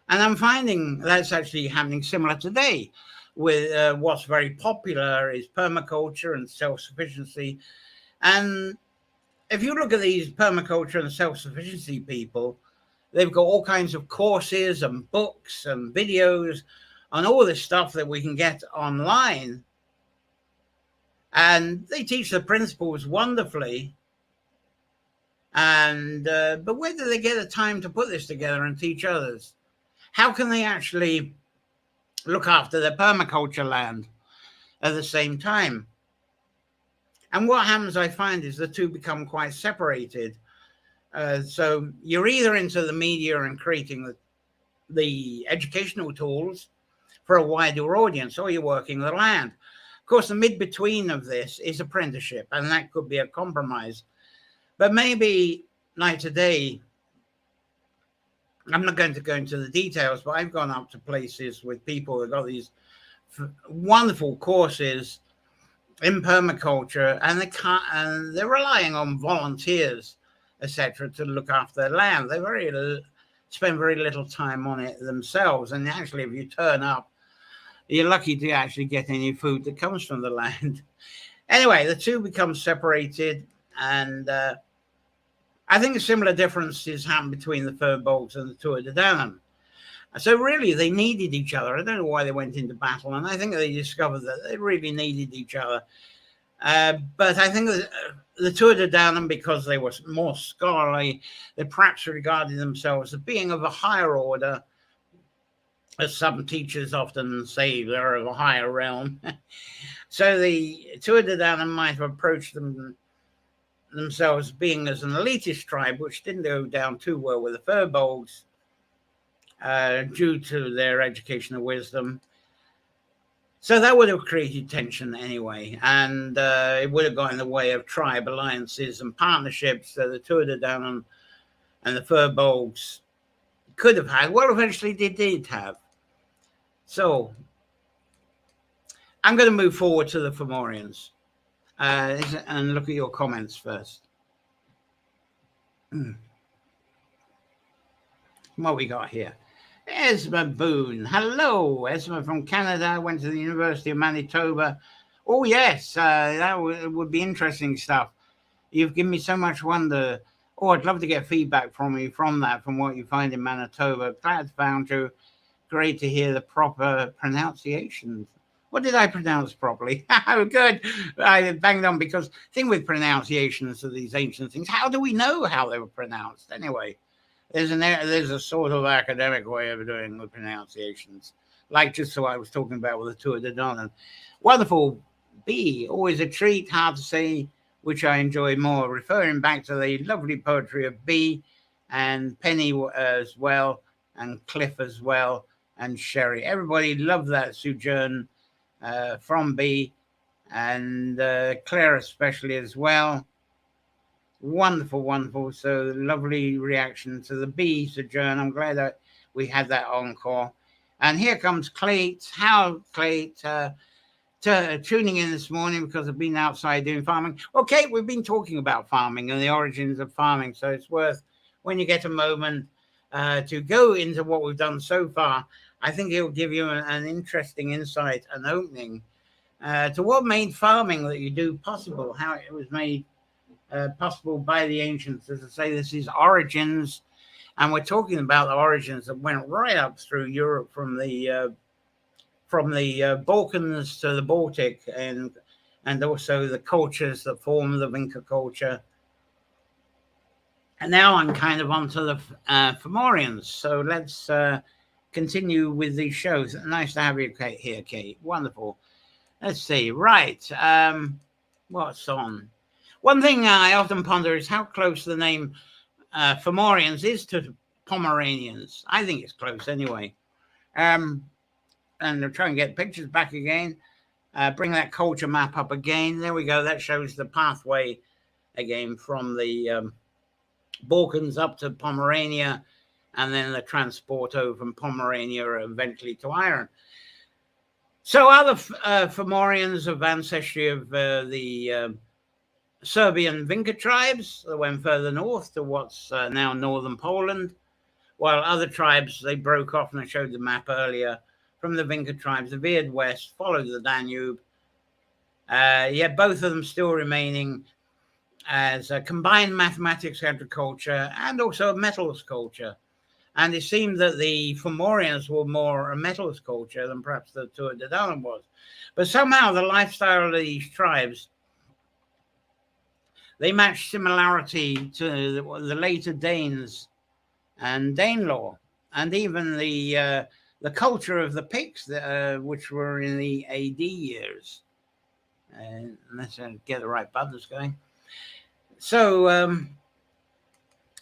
Speaker 1: And I'm finding that's actually happening similar today with what's very popular is permaculture and self-sufficiency. And if you look at these permaculture and self-sufficiency people, they've got all kinds of courses and books and videos on all this stuff that we can get online. And they teach the principles wonderfully. And but where do they get the time to put this together and teach others? How can they actually look after their permaculture land at the same time? And what happens, I find, is the two become quite separated. So you're either into the media and creating the educational tools for a wider audience, or you're working the land. Of course, the mid-between of this is apprenticeship, and that could be a compromise. But maybe, like today, I'm not going to go into the details, but I've gone up to places with people that got these wonderful courses in permaculture, and they're relying on volunteers, etc., to look after their land. They spend very little time on it themselves, and actually, if you turn up, you're lucky to actually get any food that comes from the land. Anyway, the two become separated, and I think a similar differences happen between the furbolgs and the Tuatha De Danann. So really, they needed each other. I don't know why they went into battle, and I think they discovered that they really needed each other. But I think that the Tuatha De Danann, because they were more scholarly, they perhaps regarded themselves as being of a higher order, as some teachers often say they're of a higher realm. So the Tuatha De Danann might have approached themselves being as an elitist tribe, which didn't go down too well with the furbolgs due to their educational wisdom. So that would have created tension anyway, and it would have got in the way of tribe alliances and partnerships that the Tuatha De Danann and the furbolgs could have had. Well, eventually they did have. So I'm going to move forward to the Fomorians and look at your comments first. What we got here? Esma Boone. Hello, Esma from Canada. Went to the University of Manitoba. Oh, yes, that would be interesting stuff. You've given me so much wonder. Oh, I'd love to get feedback from you from what you find in Manitoba. Glad found you. Great to hear the proper pronunciations. What did I pronounce properly? Oh, good. I banged on, because the thing with pronunciations of these ancient things, how do we know how they were pronounced anyway? There's a sort of academic way of doing the pronunciations, like just what I was talking about with the Tuatha De Danann. Wonderful. B, always a treat, hard to say which I enjoy more, referring back to the lovely poetry of B and Penny as well, and Cliff as well, and Sherry. Everybody loved that sojourn from B. and Claire especially as well. Wonderful, wonderful. So lovely reaction to the bee sojourn. I'm glad that we had that encore. And here comes Clayt. How Clayt tuning in this morning because I've been outside doing farming. Okay, we've been talking about farming and the origins of farming. So it's worth, when you get a moment, to go into what we've done so far. I think it'll give you an interesting insight, an opening to what made farming that you do possible, how it was made possible by the ancients. As I say, this is origins, and we're talking about the origins that went right up through Europe from the Balkans to the Baltic, and also the cultures that form the Vinca culture. And now I'm kind of onto the Fomorians. So let's continue with these shows. Nice to have you here, Kate. Wonderful. Let's see. Right. What's on? One thing I often ponder is how close the name Fomorians is to Pomeranians. I think it's close anyway. And I'll try and get pictures back again. Bring that culture map up again. There we go. That shows the pathway again from the Balkans up to Pomerania, and then the transport over from Pomerania eventually to Ireland. So other Fomorians of ancestry of the Serbian Vinca tribes that went further north to what's now northern Poland, while other tribes, they broke off, and I showed the map earlier, from the Vinca tribes, they veered west, followed the Danube. Yet both of them still remaining as a combined mathematics, agriculture, and also a metals culture. And it seemed that the Fomorians were more a metals culture than perhaps the Tuatha De Danann was. But somehow the lifestyle of these tribes, they matched similarity to the later Danes and Danelaw, and even the culture of the Picts, which were in the AD years. Let's get the right buttons going. So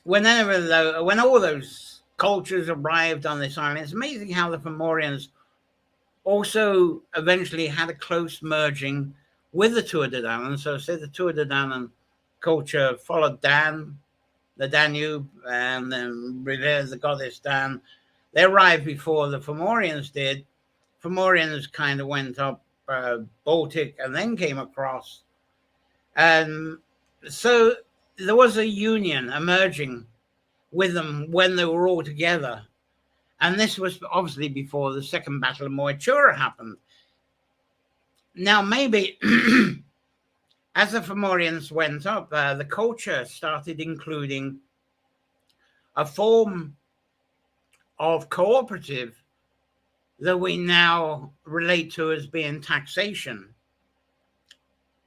Speaker 1: when all those cultures arrived on this island, it's amazing how the Fomorians also eventually had a close merging with the Tuatha De Danann. So say the Tuatha De Danann culture followed Dan, the Danube, and then the goddess Dan. They arrived before the Fomorians did. Fomorians kind of went up Baltic and then came across. And so there was a union emerging with them when they were all together. And this was obviously before the Second Battle of Moytura happened. Now, maybe as the Fomorians went up, the culture started including a form of cooperative that we now relate to as being taxation.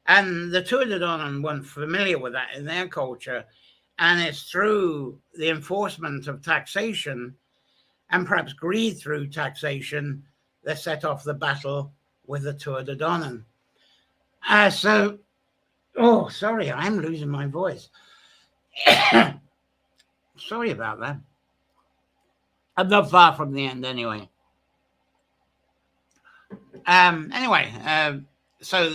Speaker 1: And the Tuatha De Danann weren't familiar with that in their culture. And it's through the enforcement of taxation, and perhaps greed through taxation, that set off the battle with the Tuatha De Danann. Sorry, I'm losing my voice. Sorry about that. I'm not far from the end anyway. So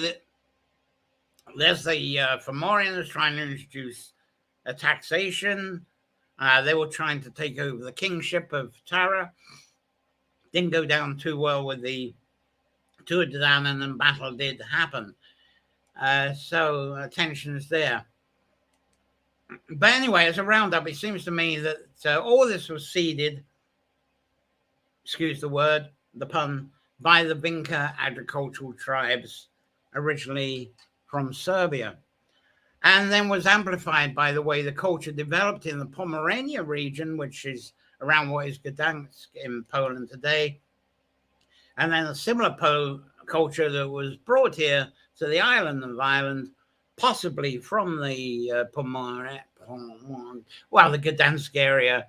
Speaker 1: there's the Fomorians trying to introduce a taxation. They were trying to take over the kingship of Tara. Didn't go down too well with the Tuatha De Danann, and battle did happen. So tensions there. But anyway, as a roundup, it seems to me that all this was seeded, excuse the word, the pun, by the Vinca agricultural tribes, originally from Serbia, and then was amplified by the way the culture developed in the Pomerania region, which is around what is Gdansk in Poland today, and then a similar culture that was brought here to the island of Ireland, possibly from the the Gdansk area,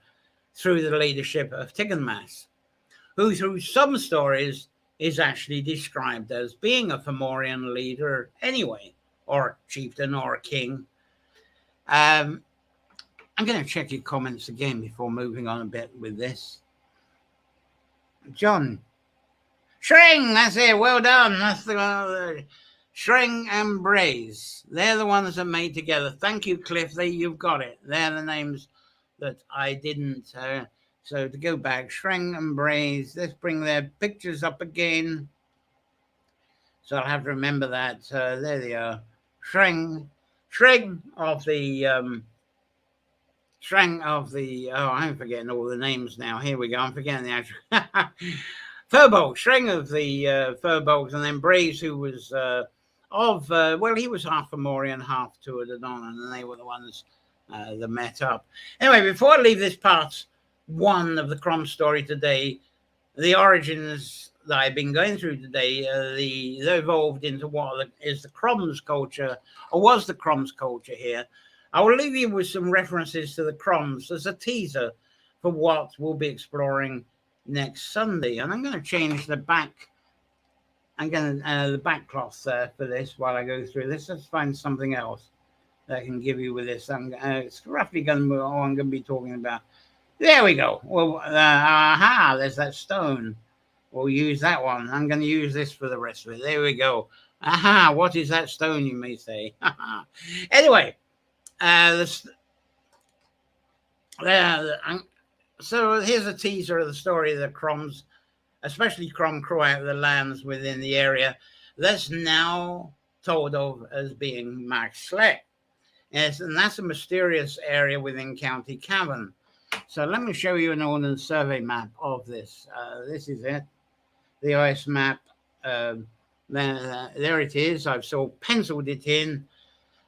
Speaker 1: through the leadership of Tiganmas, who through some stories is actually described as being a Fomorian leader anyway, or a chieftain or a king. I'm going to check your comments again before moving on a bit with this. John. Shring, that's it, well done. That's the Shreng and Braze. They're the ones that made together. Thank you, Cliff. You've got it. They're the names that I didn't. So to go back, Shreng and Braze. Let's bring their pictures up again. So I'll have to remember that. There they are. Shreng of the I'm forgetting all the names now. Here we go. I'm forgetting the actual Furbolg. Shreng of the Furbolgs, and then Braze, who was he was half Fomorian, half Tuatha Dé Danann, and they were the ones that met up. Anyway, before I leave this part one of the Crom story today, the origins that I've been going through today, they evolved into what is the Croms culture, or was the Croms culture here. I will leave you with some references to the Croms as a teaser for what we'll be exploring next Sunday. And I'm going to change the back. I'm going to the back cloth for this while I go through this. Let's find something else that I can give you with this. It's roughly going to be all I'm going to be talking about. There we go. Well, there's that stone. We'll use that one. I'm going to use this for the rest of it. There we go. Aha, what is that stone, you may say? Anyway, so here's a teaser of the story of the Croms, especially Crom Cruach, the lands within the area that's now told of as being Mac Slech. Yes, and that's a mysterious area within County Cavan. So let me show you an Ordnance Survey map of this. This is it, the ice map. There it is. I've sort of penciled it in.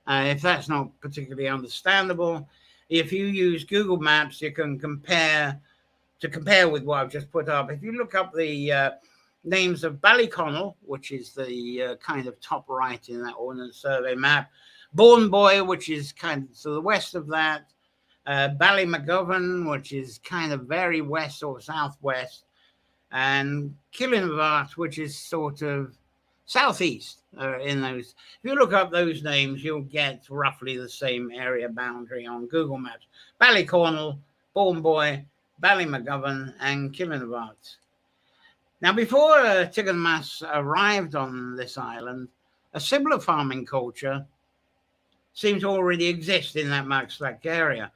Speaker 1: If that's not particularly understandable, if you use Google Maps, you can compare with what I've just put up. If you look up the names of Ballyconnell, which is the kind of top right in that Ordnance Survey map, Bourne, which is kind of to the west of that, Ballymcgovern, which is kind of very west or southwest, and Killinvart, which is sort of southeast in those. If you look up those names, you'll get roughly the same area boundary on Google Maps. Ballyconnell, Bourne, Ballymcgovern, and Killinvart. Now, before Tiganmas arrived on this island, a similar farming culture seemed to already exist in that Mac Slech area.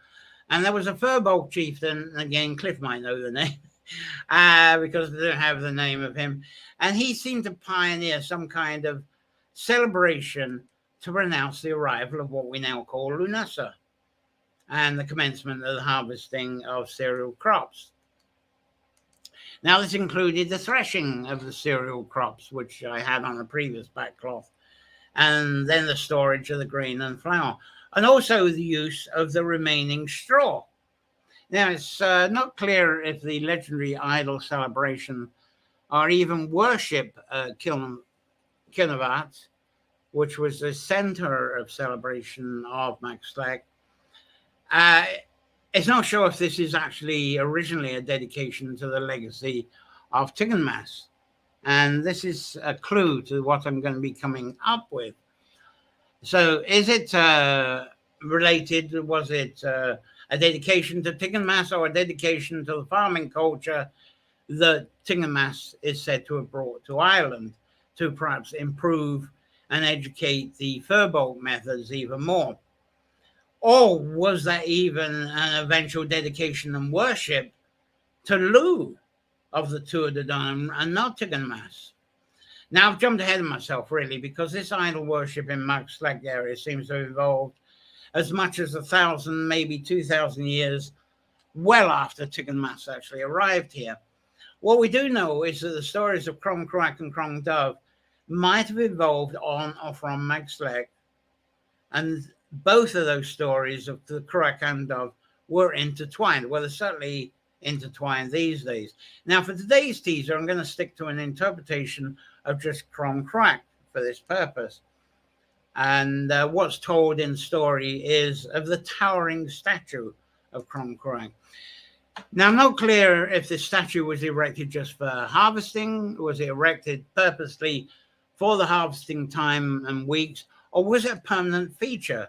Speaker 1: And there was a Furbolg chieftain, again, Cliff might know the name, because they don't have the name of him. And he seemed to pioneer some kind of celebration to pronounce the arrival of what we now call Lughnasadh and the commencement of the harvesting of cereal crops. Now, this included the threshing of the cereal crops, which I had on a previous backcloth, and then the storage of the grain and flour, and also the use of the remaining straw. Now, it's not clear if the legendary idol celebration or even worship Kilnavat, which was the center of celebration of Mac Slech. It's not sure if this is actually originally a dedication to the legacy of Tiganmas. And this is a clue to what I'm going to be coming up with. So is it related? Was it a dedication to Tiganmas or a dedication to the farming culture that Tiganmas is said to have brought to Ireland to perhaps improve and educate the Furbolg methods even more? Or was that even an eventual dedication and worship to Lu of the Tuatha Dé Danann and not Tiganmas? Now, I've jumped ahead of myself, really, because this idol worship in Mac Slech area seems to have evolved as much as 1,000, maybe 2,000 years, well after Tiganmas actually arrived here. What we do know is that the stories of Crom Cruach and Crom Dubh might have evolved on or from Mac Slech, and both of those stories of the Cruach and Dubh were intertwined. Well, they're certainly intertwined these days. Now, for today's teaser, I'm going to stick to an interpretation of just Crom Cruach for this purpose. And what's told in the story is of the towering statue of Crom Cruach. Now, I'm not clear if this statue was erected just for harvesting, was it erected purposely for the harvesting time and weeks, or was it a permanent feature?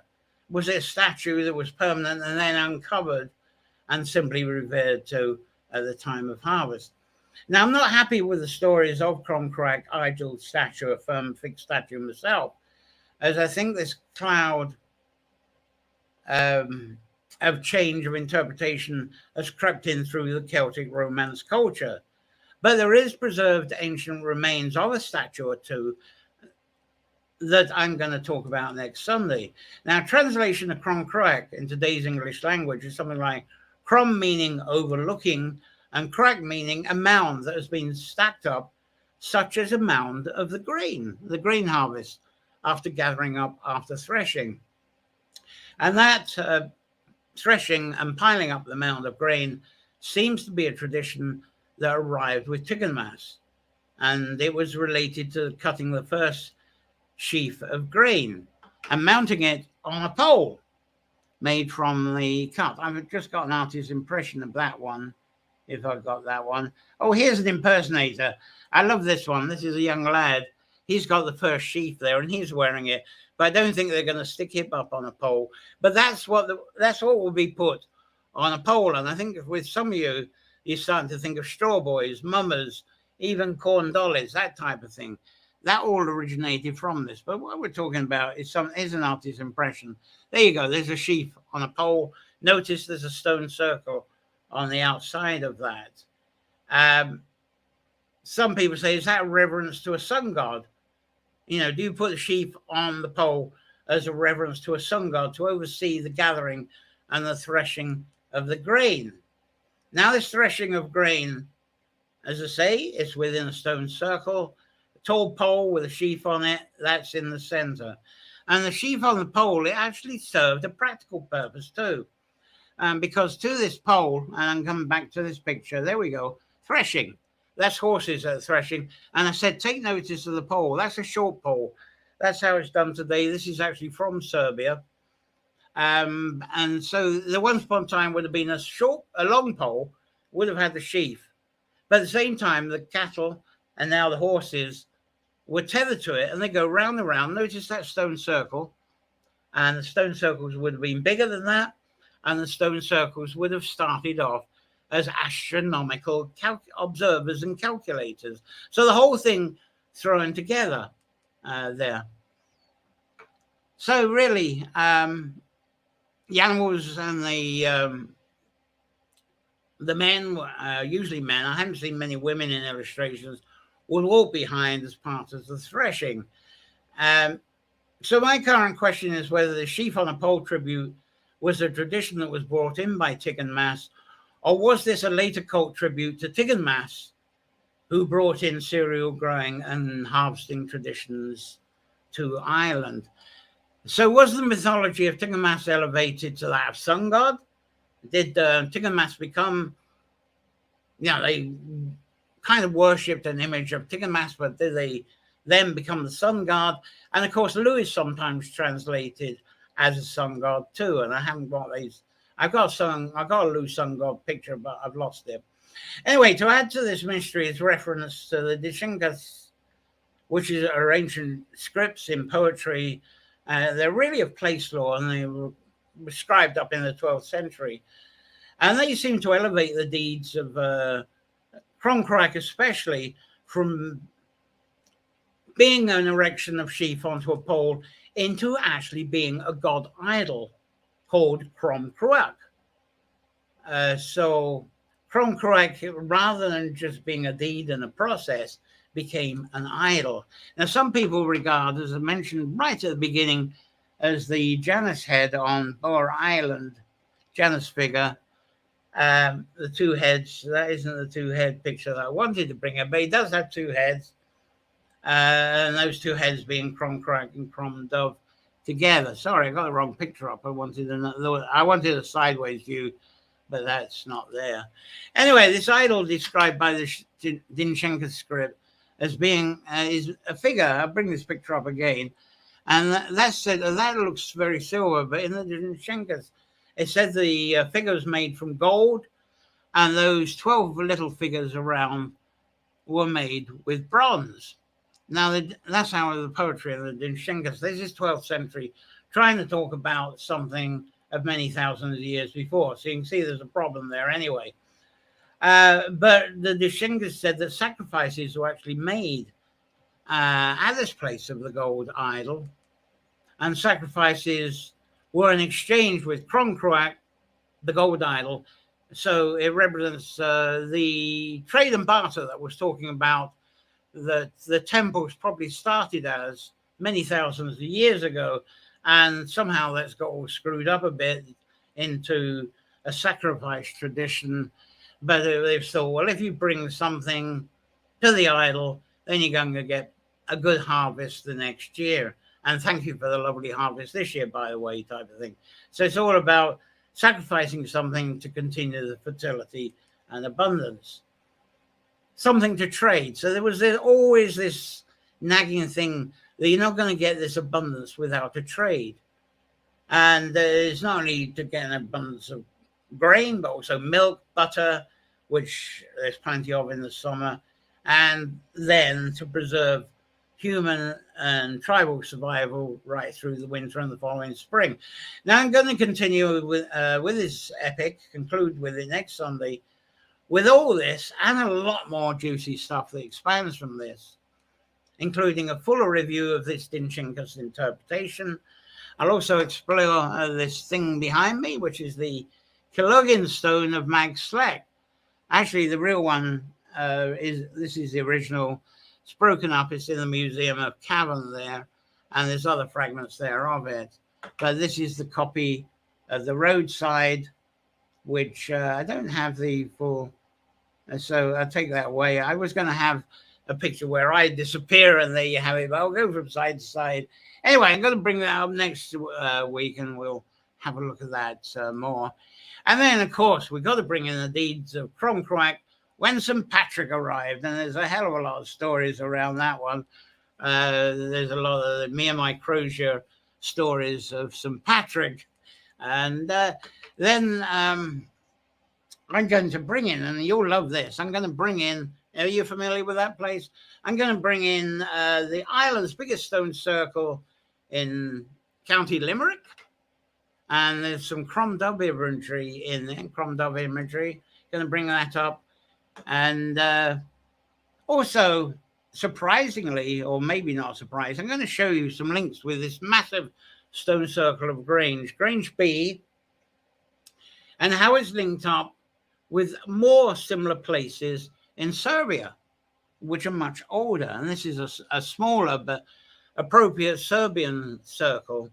Speaker 1: Was it a statue that was permanent and then uncovered and simply revered to at the time of harvest? Now, I'm not happy with the stories of Crom Cruach idol statue, a firm fixed statue myself, as I think this cloud um, of change of interpretation has crept in through the Celtic Romance culture. But there is preserved ancient remains of a statue or two that I'm going to talk about next Sunday. Now, translation of Crom Cruach in today's English language is something like Crom meaning overlooking, and Cruach meaning a mound that has been stacked up, such as a mound of the grain harvest, after gathering up after threshing. And that threshing and piling up the mound of grain seems to be a tradition that arrived with Tiganmas, and it was related to cutting the first sheaf of grain and mounting it on a pole made from the cut. I've just got an artist's impression of that one, if I've got that one. Oh, here's an impersonator. I love this one. This is a young lad. He's got the first sheaf there and he's wearing it, but I don't think they're going to stick him up on a pole. But that's what will be put on a pole. And I think with some of you, you're starting to think of straw boys, mummers, even corn dollies, that type of thing. That all originated from this. But what we're talking about is an artist's impression. There you go. There's a sheaf on a pole. Notice there's a stone circle on the outside of that. Some people say, is that a reverence to a sun god? You know, do you put the sheaf on the pole as a reverence to a sun god to oversee the gathering and the threshing of the grain? Now, this threshing of grain, as I say, is within a stone circle. Tall pole with a sheaf on it, that's in the center. And the sheaf on the pole, it actually served a practical purpose too. Because to this pole, and I'm coming back to this picture, there we go, threshing. That's horses that are threshing. And I said, take notice of the pole. That's a short pole. That's how it's done today. This is actually from Serbia. And so the once upon a time would have been a long pole, would have had the sheaf. But at the same time, the cattle and now the horses were tethered to it and they go round and round. Notice that stone circle. And the stone circles would have been bigger than that. And the stone circles would have started off as astronomical observers and calculators. So the whole thing thrown together there. So really, the animals and the men, usually men, I haven't seen many women in illustrations, would walk behind as part of the threshing. So my current question is whether the sheaf on a pole tribute was a tradition that was brought in by Tiganmas, or was this a later cult tribute to Tiganmas, who brought in cereal growing and harvesting traditions to Ireland? So was the mythology of Tiganmas elevated to that of sun god? Did Tiganmas become, they kind of worshipped an image of Tiganmas, but did they then become the sun god? And of course, Lewis sometimes translated as a sun god too. And I haven't got these. I've got a Lewis sun god picture, but I've lost it. Anyway, to add to this mystery is reference to the Dishinkas, which are ancient scripts in poetry. They're really of place law, and they were scribed up in the 12th century. And they seem to elevate the deeds of Crom Cruach, especially from being an erection of sheaf onto a pole into actually being a god idol called Crom Cruach. So Crom Cruach, rather than just being a deed and a process, became an idol. Now, some people regard, as I mentioned right at the beginning, as the Janus head on Boer Island, Janus figure, the two heads. That isn't the two-head picture that I wanted to bring up, but he does have two heads, and those two heads being Crom Cruach and Crom Dubh together. Sorry, I got the wrong picture up. I wanted a sideways view, but that's not there. Anyway, this idol described by the Dinshenka script as being is a figure. I'll bring this picture up again. And that looks very silver, but in the Dinshenkas, it said the figure was made from gold, and those 12 little figures around were made with bronze. Now, that's how the poetry of the Dinshenkas. This is 12th century, trying to talk about something of many thousands of years before. So you can see there's a problem there anyway. But the Dishingas said that sacrifices were actually made at this place of the gold idol, and sacrifices were in exchange with Crom Cruach, the gold idol. So it represents the trade and barter that was talking about, that the temples probably started as many thousands of years ago, and somehow that's got all screwed up a bit into a sacrifice tradition. But they've thought, well, if you bring something to the idol, then you're going to get a good harvest the next year. And thank you for the lovely harvest this year, by the way, type of thing. So it's all about sacrificing something to continue the fertility and abundance. Something to trade. So there was always this nagging thing that you're not going to get this abundance without a trade. And it's not only to get an abundance of grain, but also milk, butter, which there's plenty of in the summer, and then to preserve human and tribal survival right through the winter and the following spring. Now I'm going to continue with this epic, conclude with it next Sunday, with all this and a lot more juicy stuff that expands from this, including a fuller review of this Dinchinkas interpretation. I'll also explore this thing behind me, which is the Kilugin stone of Mag Slek. Actually, the real one is the original. It's broken up. It's in the Museum of Cavan there, and there's other fragments there of it. But this is the copy of the roadside, which I don't have the full. So I'll take that away. I was going to have a picture where I disappear, and there you have it. But I'll go from side to side. Anyway, I'm going to bring that up next week, and we'll have a look at that more. And then, of course, we've got to bring in the deeds of Crom Cruach when St. Patrick arrived. And there's a hell of a lot of stories around that one. There's a lot of the Me and My Crozier stories of St. Patrick. And then I'm going to bring in, and you'll love this, I'm going to bring in, are you familiar with that place? I'm going to bring in the island's biggest stone circle in County Limerick. And there's some Crom Dubh imagery in there, Crom Dubh imagery. Going to bring that up. And also, surprisingly, or maybe not surprising, I'm going to show you some links with this massive stone circle of Grange B, and how it's linked up with more similar places in Serbia, which are much older. And this is a smaller but appropriate Serbian circle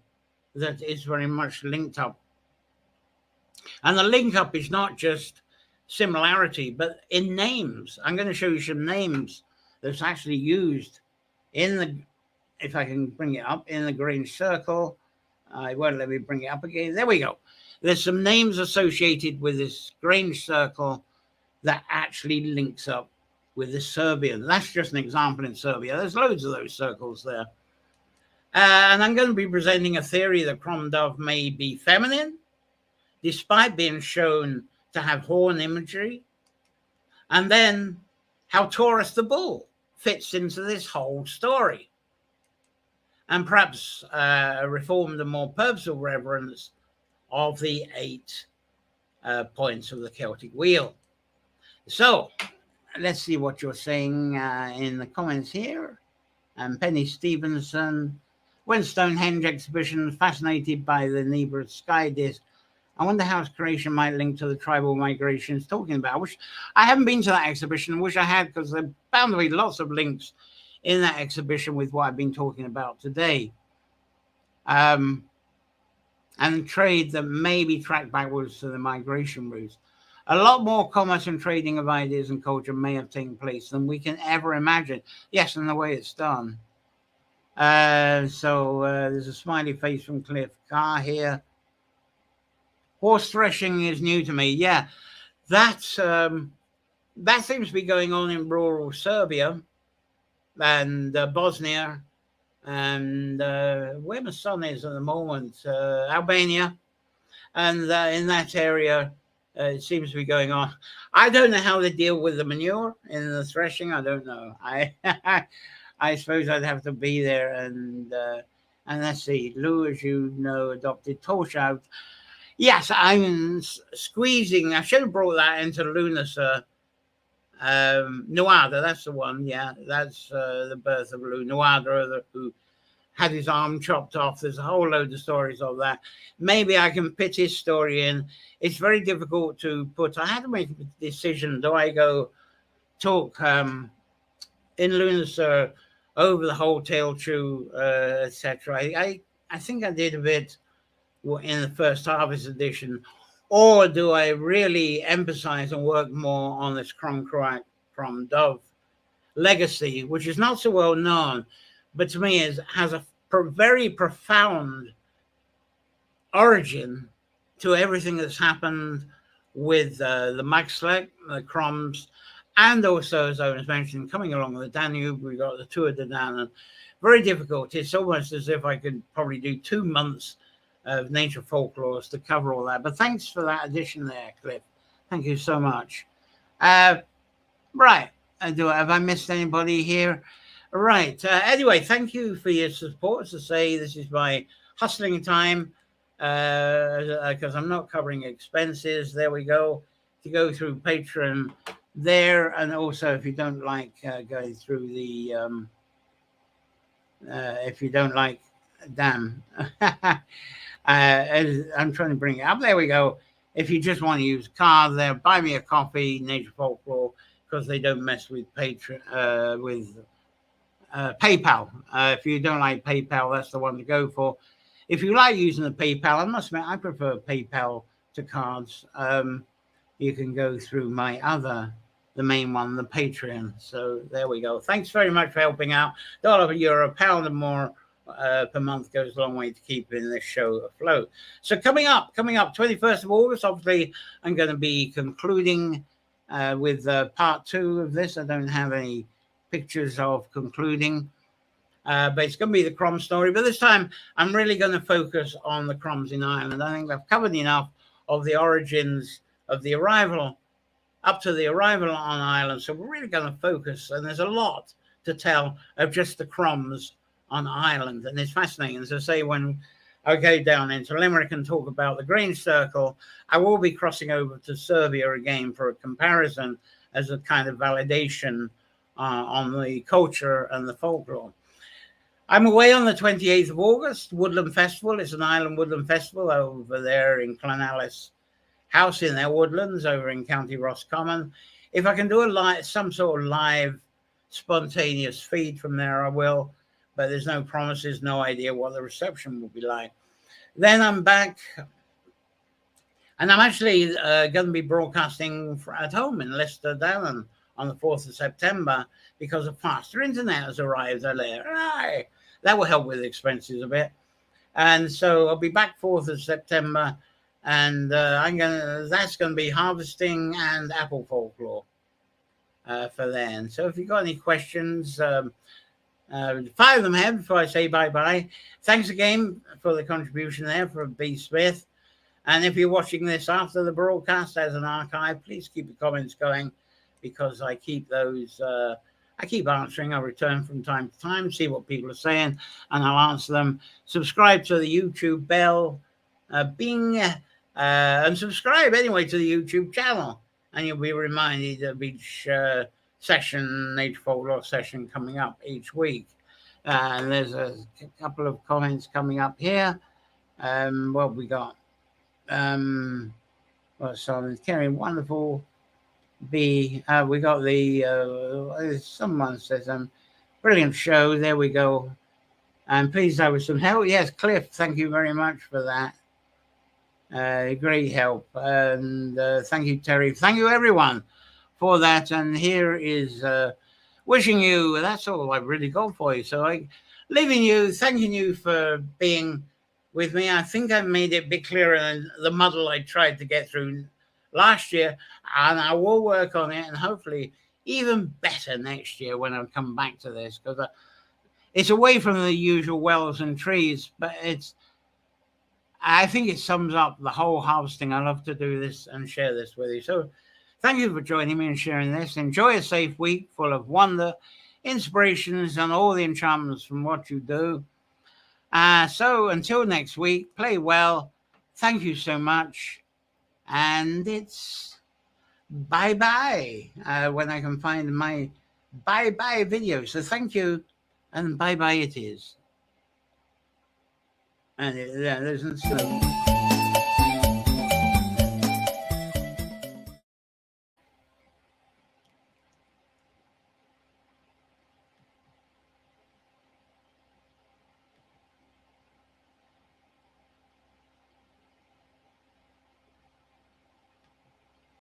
Speaker 1: that is very much linked up. And the link up is not just similarity, but in names. I'm going to show you some names that's actually used in the, if I can bring it up, in the Grange circle. It won't let me bring it up again. There we go. There's some names associated with this Grange circle that actually links up with the Serbian. That's just an example in Serbia. There's loads of those circles there. And I'm going to be presenting a theory that Crom Dubh may be feminine, despite being shown to have horn imagery. And then how Taurus the bull fits into this whole story. And perhaps a reformed and more purposeful reverence of the 8 points of the Celtic wheel. So let's see what you're saying in the comments here. And Penny Stevenson, when Stonehenge exhibition, fascinated by the Nebra sky disk. I wonder how its creation might link to the tribal migrations talking about. I haven't been to that exhibition. I wish I had, because there are bound to be lots of links in that exhibition with what I've been talking about today. And trade that may be tracked backwards to the migration routes. A lot more commerce and trading of ideas and culture may have taken place than we can ever imagine. Yes, and the way it's done. So there's a smiley face from Cliff Carr here. Horse threshing is new to me. Yeah, that seems to be going on in rural Serbia and Bosnia, and where my son is at the moment, Albania, and in that area it seems to be going on. I don't know how they deal with the manure in the threshing. I don't know. I suppose I'd have to be there and let's see. Lou, as you know, adopted Torshout. Yes, I'm squeezing. I should have brought that into Lughnasadh Nuada, that's the one. Yeah, that's the birth of Lughnasadh, who had his arm chopped off. There's a whole load of stories of that. Maybe I can fit his story in. It's very difficult to put. I had to make a decision. Do I go talk in Lughnasadh over the whole Teochew, etc.? I think I did a bit in the first harvest edition, or do I really emphasize and work more on this Crom Cruach Crom Dubh legacy, which is not so well known, but to me has a very profound origin to everything that's happened with the Maxlek, the Croms, and also, as I was mentioning, coming along the Danube, we got the Tour de Danube. Very difficult. It's almost as if I could probably do 2 months of nature folklore to cover all that. But thanks for that addition there, Cliff. Thank you so much. Right. Have I missed anybody here? Right. Anyway, thank you for your support. As I say, this is my hustling time because I'm not covering expenses. There we go. To go through Patreon there, and also if you don't like going through the, if you don't like, damn. I'm trying to bring it up. There we go. If you just want to use a card there, buy me a coffee, Nature Folklore, because they don't mess with PayPal. If you don't like PayPal, that's the one to go for. If you like using the PayPal, I must admit I prefer PayPal to cards. You can go through the main one, the Patreon. So there we go. Thanks very much for helping out. $1, €1, £1 or more per month goes a long way to keeping this show afloat. So coming up, 21st of August, obviously I'm going to be concluding with part 2 of this. I don't have any pictures of concluding, but it's going to be the Crom story. But this time I'm really going to focus on the Croms in Ireland. I think I've covered enough of the origins of the arrival up to the arrival on Ireland. So we're really going to focus, and there's a lot to tell of just the Croms on Ireland. And it's fascinating. As I say, when I go down into Limerick and talk about the Grange Circle, I will be crossing over to Serbia again for a comparison as a kind of validation on the culture and the folklore. I'm away on the 28th of August, Woodland Festival. It's an Ireland Woodland Festival over there in Clonalice House in their woodlands over in County Roscommon. If I can do some sort of live, spontaneous feed from there, I will. But there's no promises, no idea what the reception will be like. Then I'm back, and I'm actually going to be broadcasting at home in Leicester Down on the 4th of September because a faster internet has arrived there. That will help with expenses a bit. And so I'll be back 4th of September, and that's going to be harvesting and apple folklore for then. So if you've got any questions, fire them ahead before I say bye-bye. Thanks again for the contribution there from B. Smith. And if you're watching this after the broadcast as an archive, please keep your comments going because I keep those, I keep answering. I return from time to time, see what people are saying, and I'll answer them. Subscribe to the YouTube bell, bing, and subscribe anyway to the YouTube channel. And you'll be reminded of each Nature Folklore session coming up each week. And there's a couple of comments coming up here. What we got? Simon Kerry, wonderful. We got the someone says brilliant show. There we go. And please have some help. Yes, Cliff, thank you very much for that. Great help. And thank you, Terry. Thank you, everyone, for that. And here is wishing you, that's all I've really got for you. So I leaving you, thanking you for being with me. I think I've made it a bit clearer than the muddle I tried to get through last year, and I will work on it and hopefully even better next year when I come back to this, because it's away from the usual wells and trees, but I think it sums up the whole harvesting. I love to do this and share this with you. So thank you for joining me and sharing this. Enjoy a safe week full of wonder, inspirations, and all the enchantments from what you do. So until next week, play well. Thank you so much. And it's bye-bye when I can find my bye-bye video. So thank you, and bye-bye it is. And there's no snow.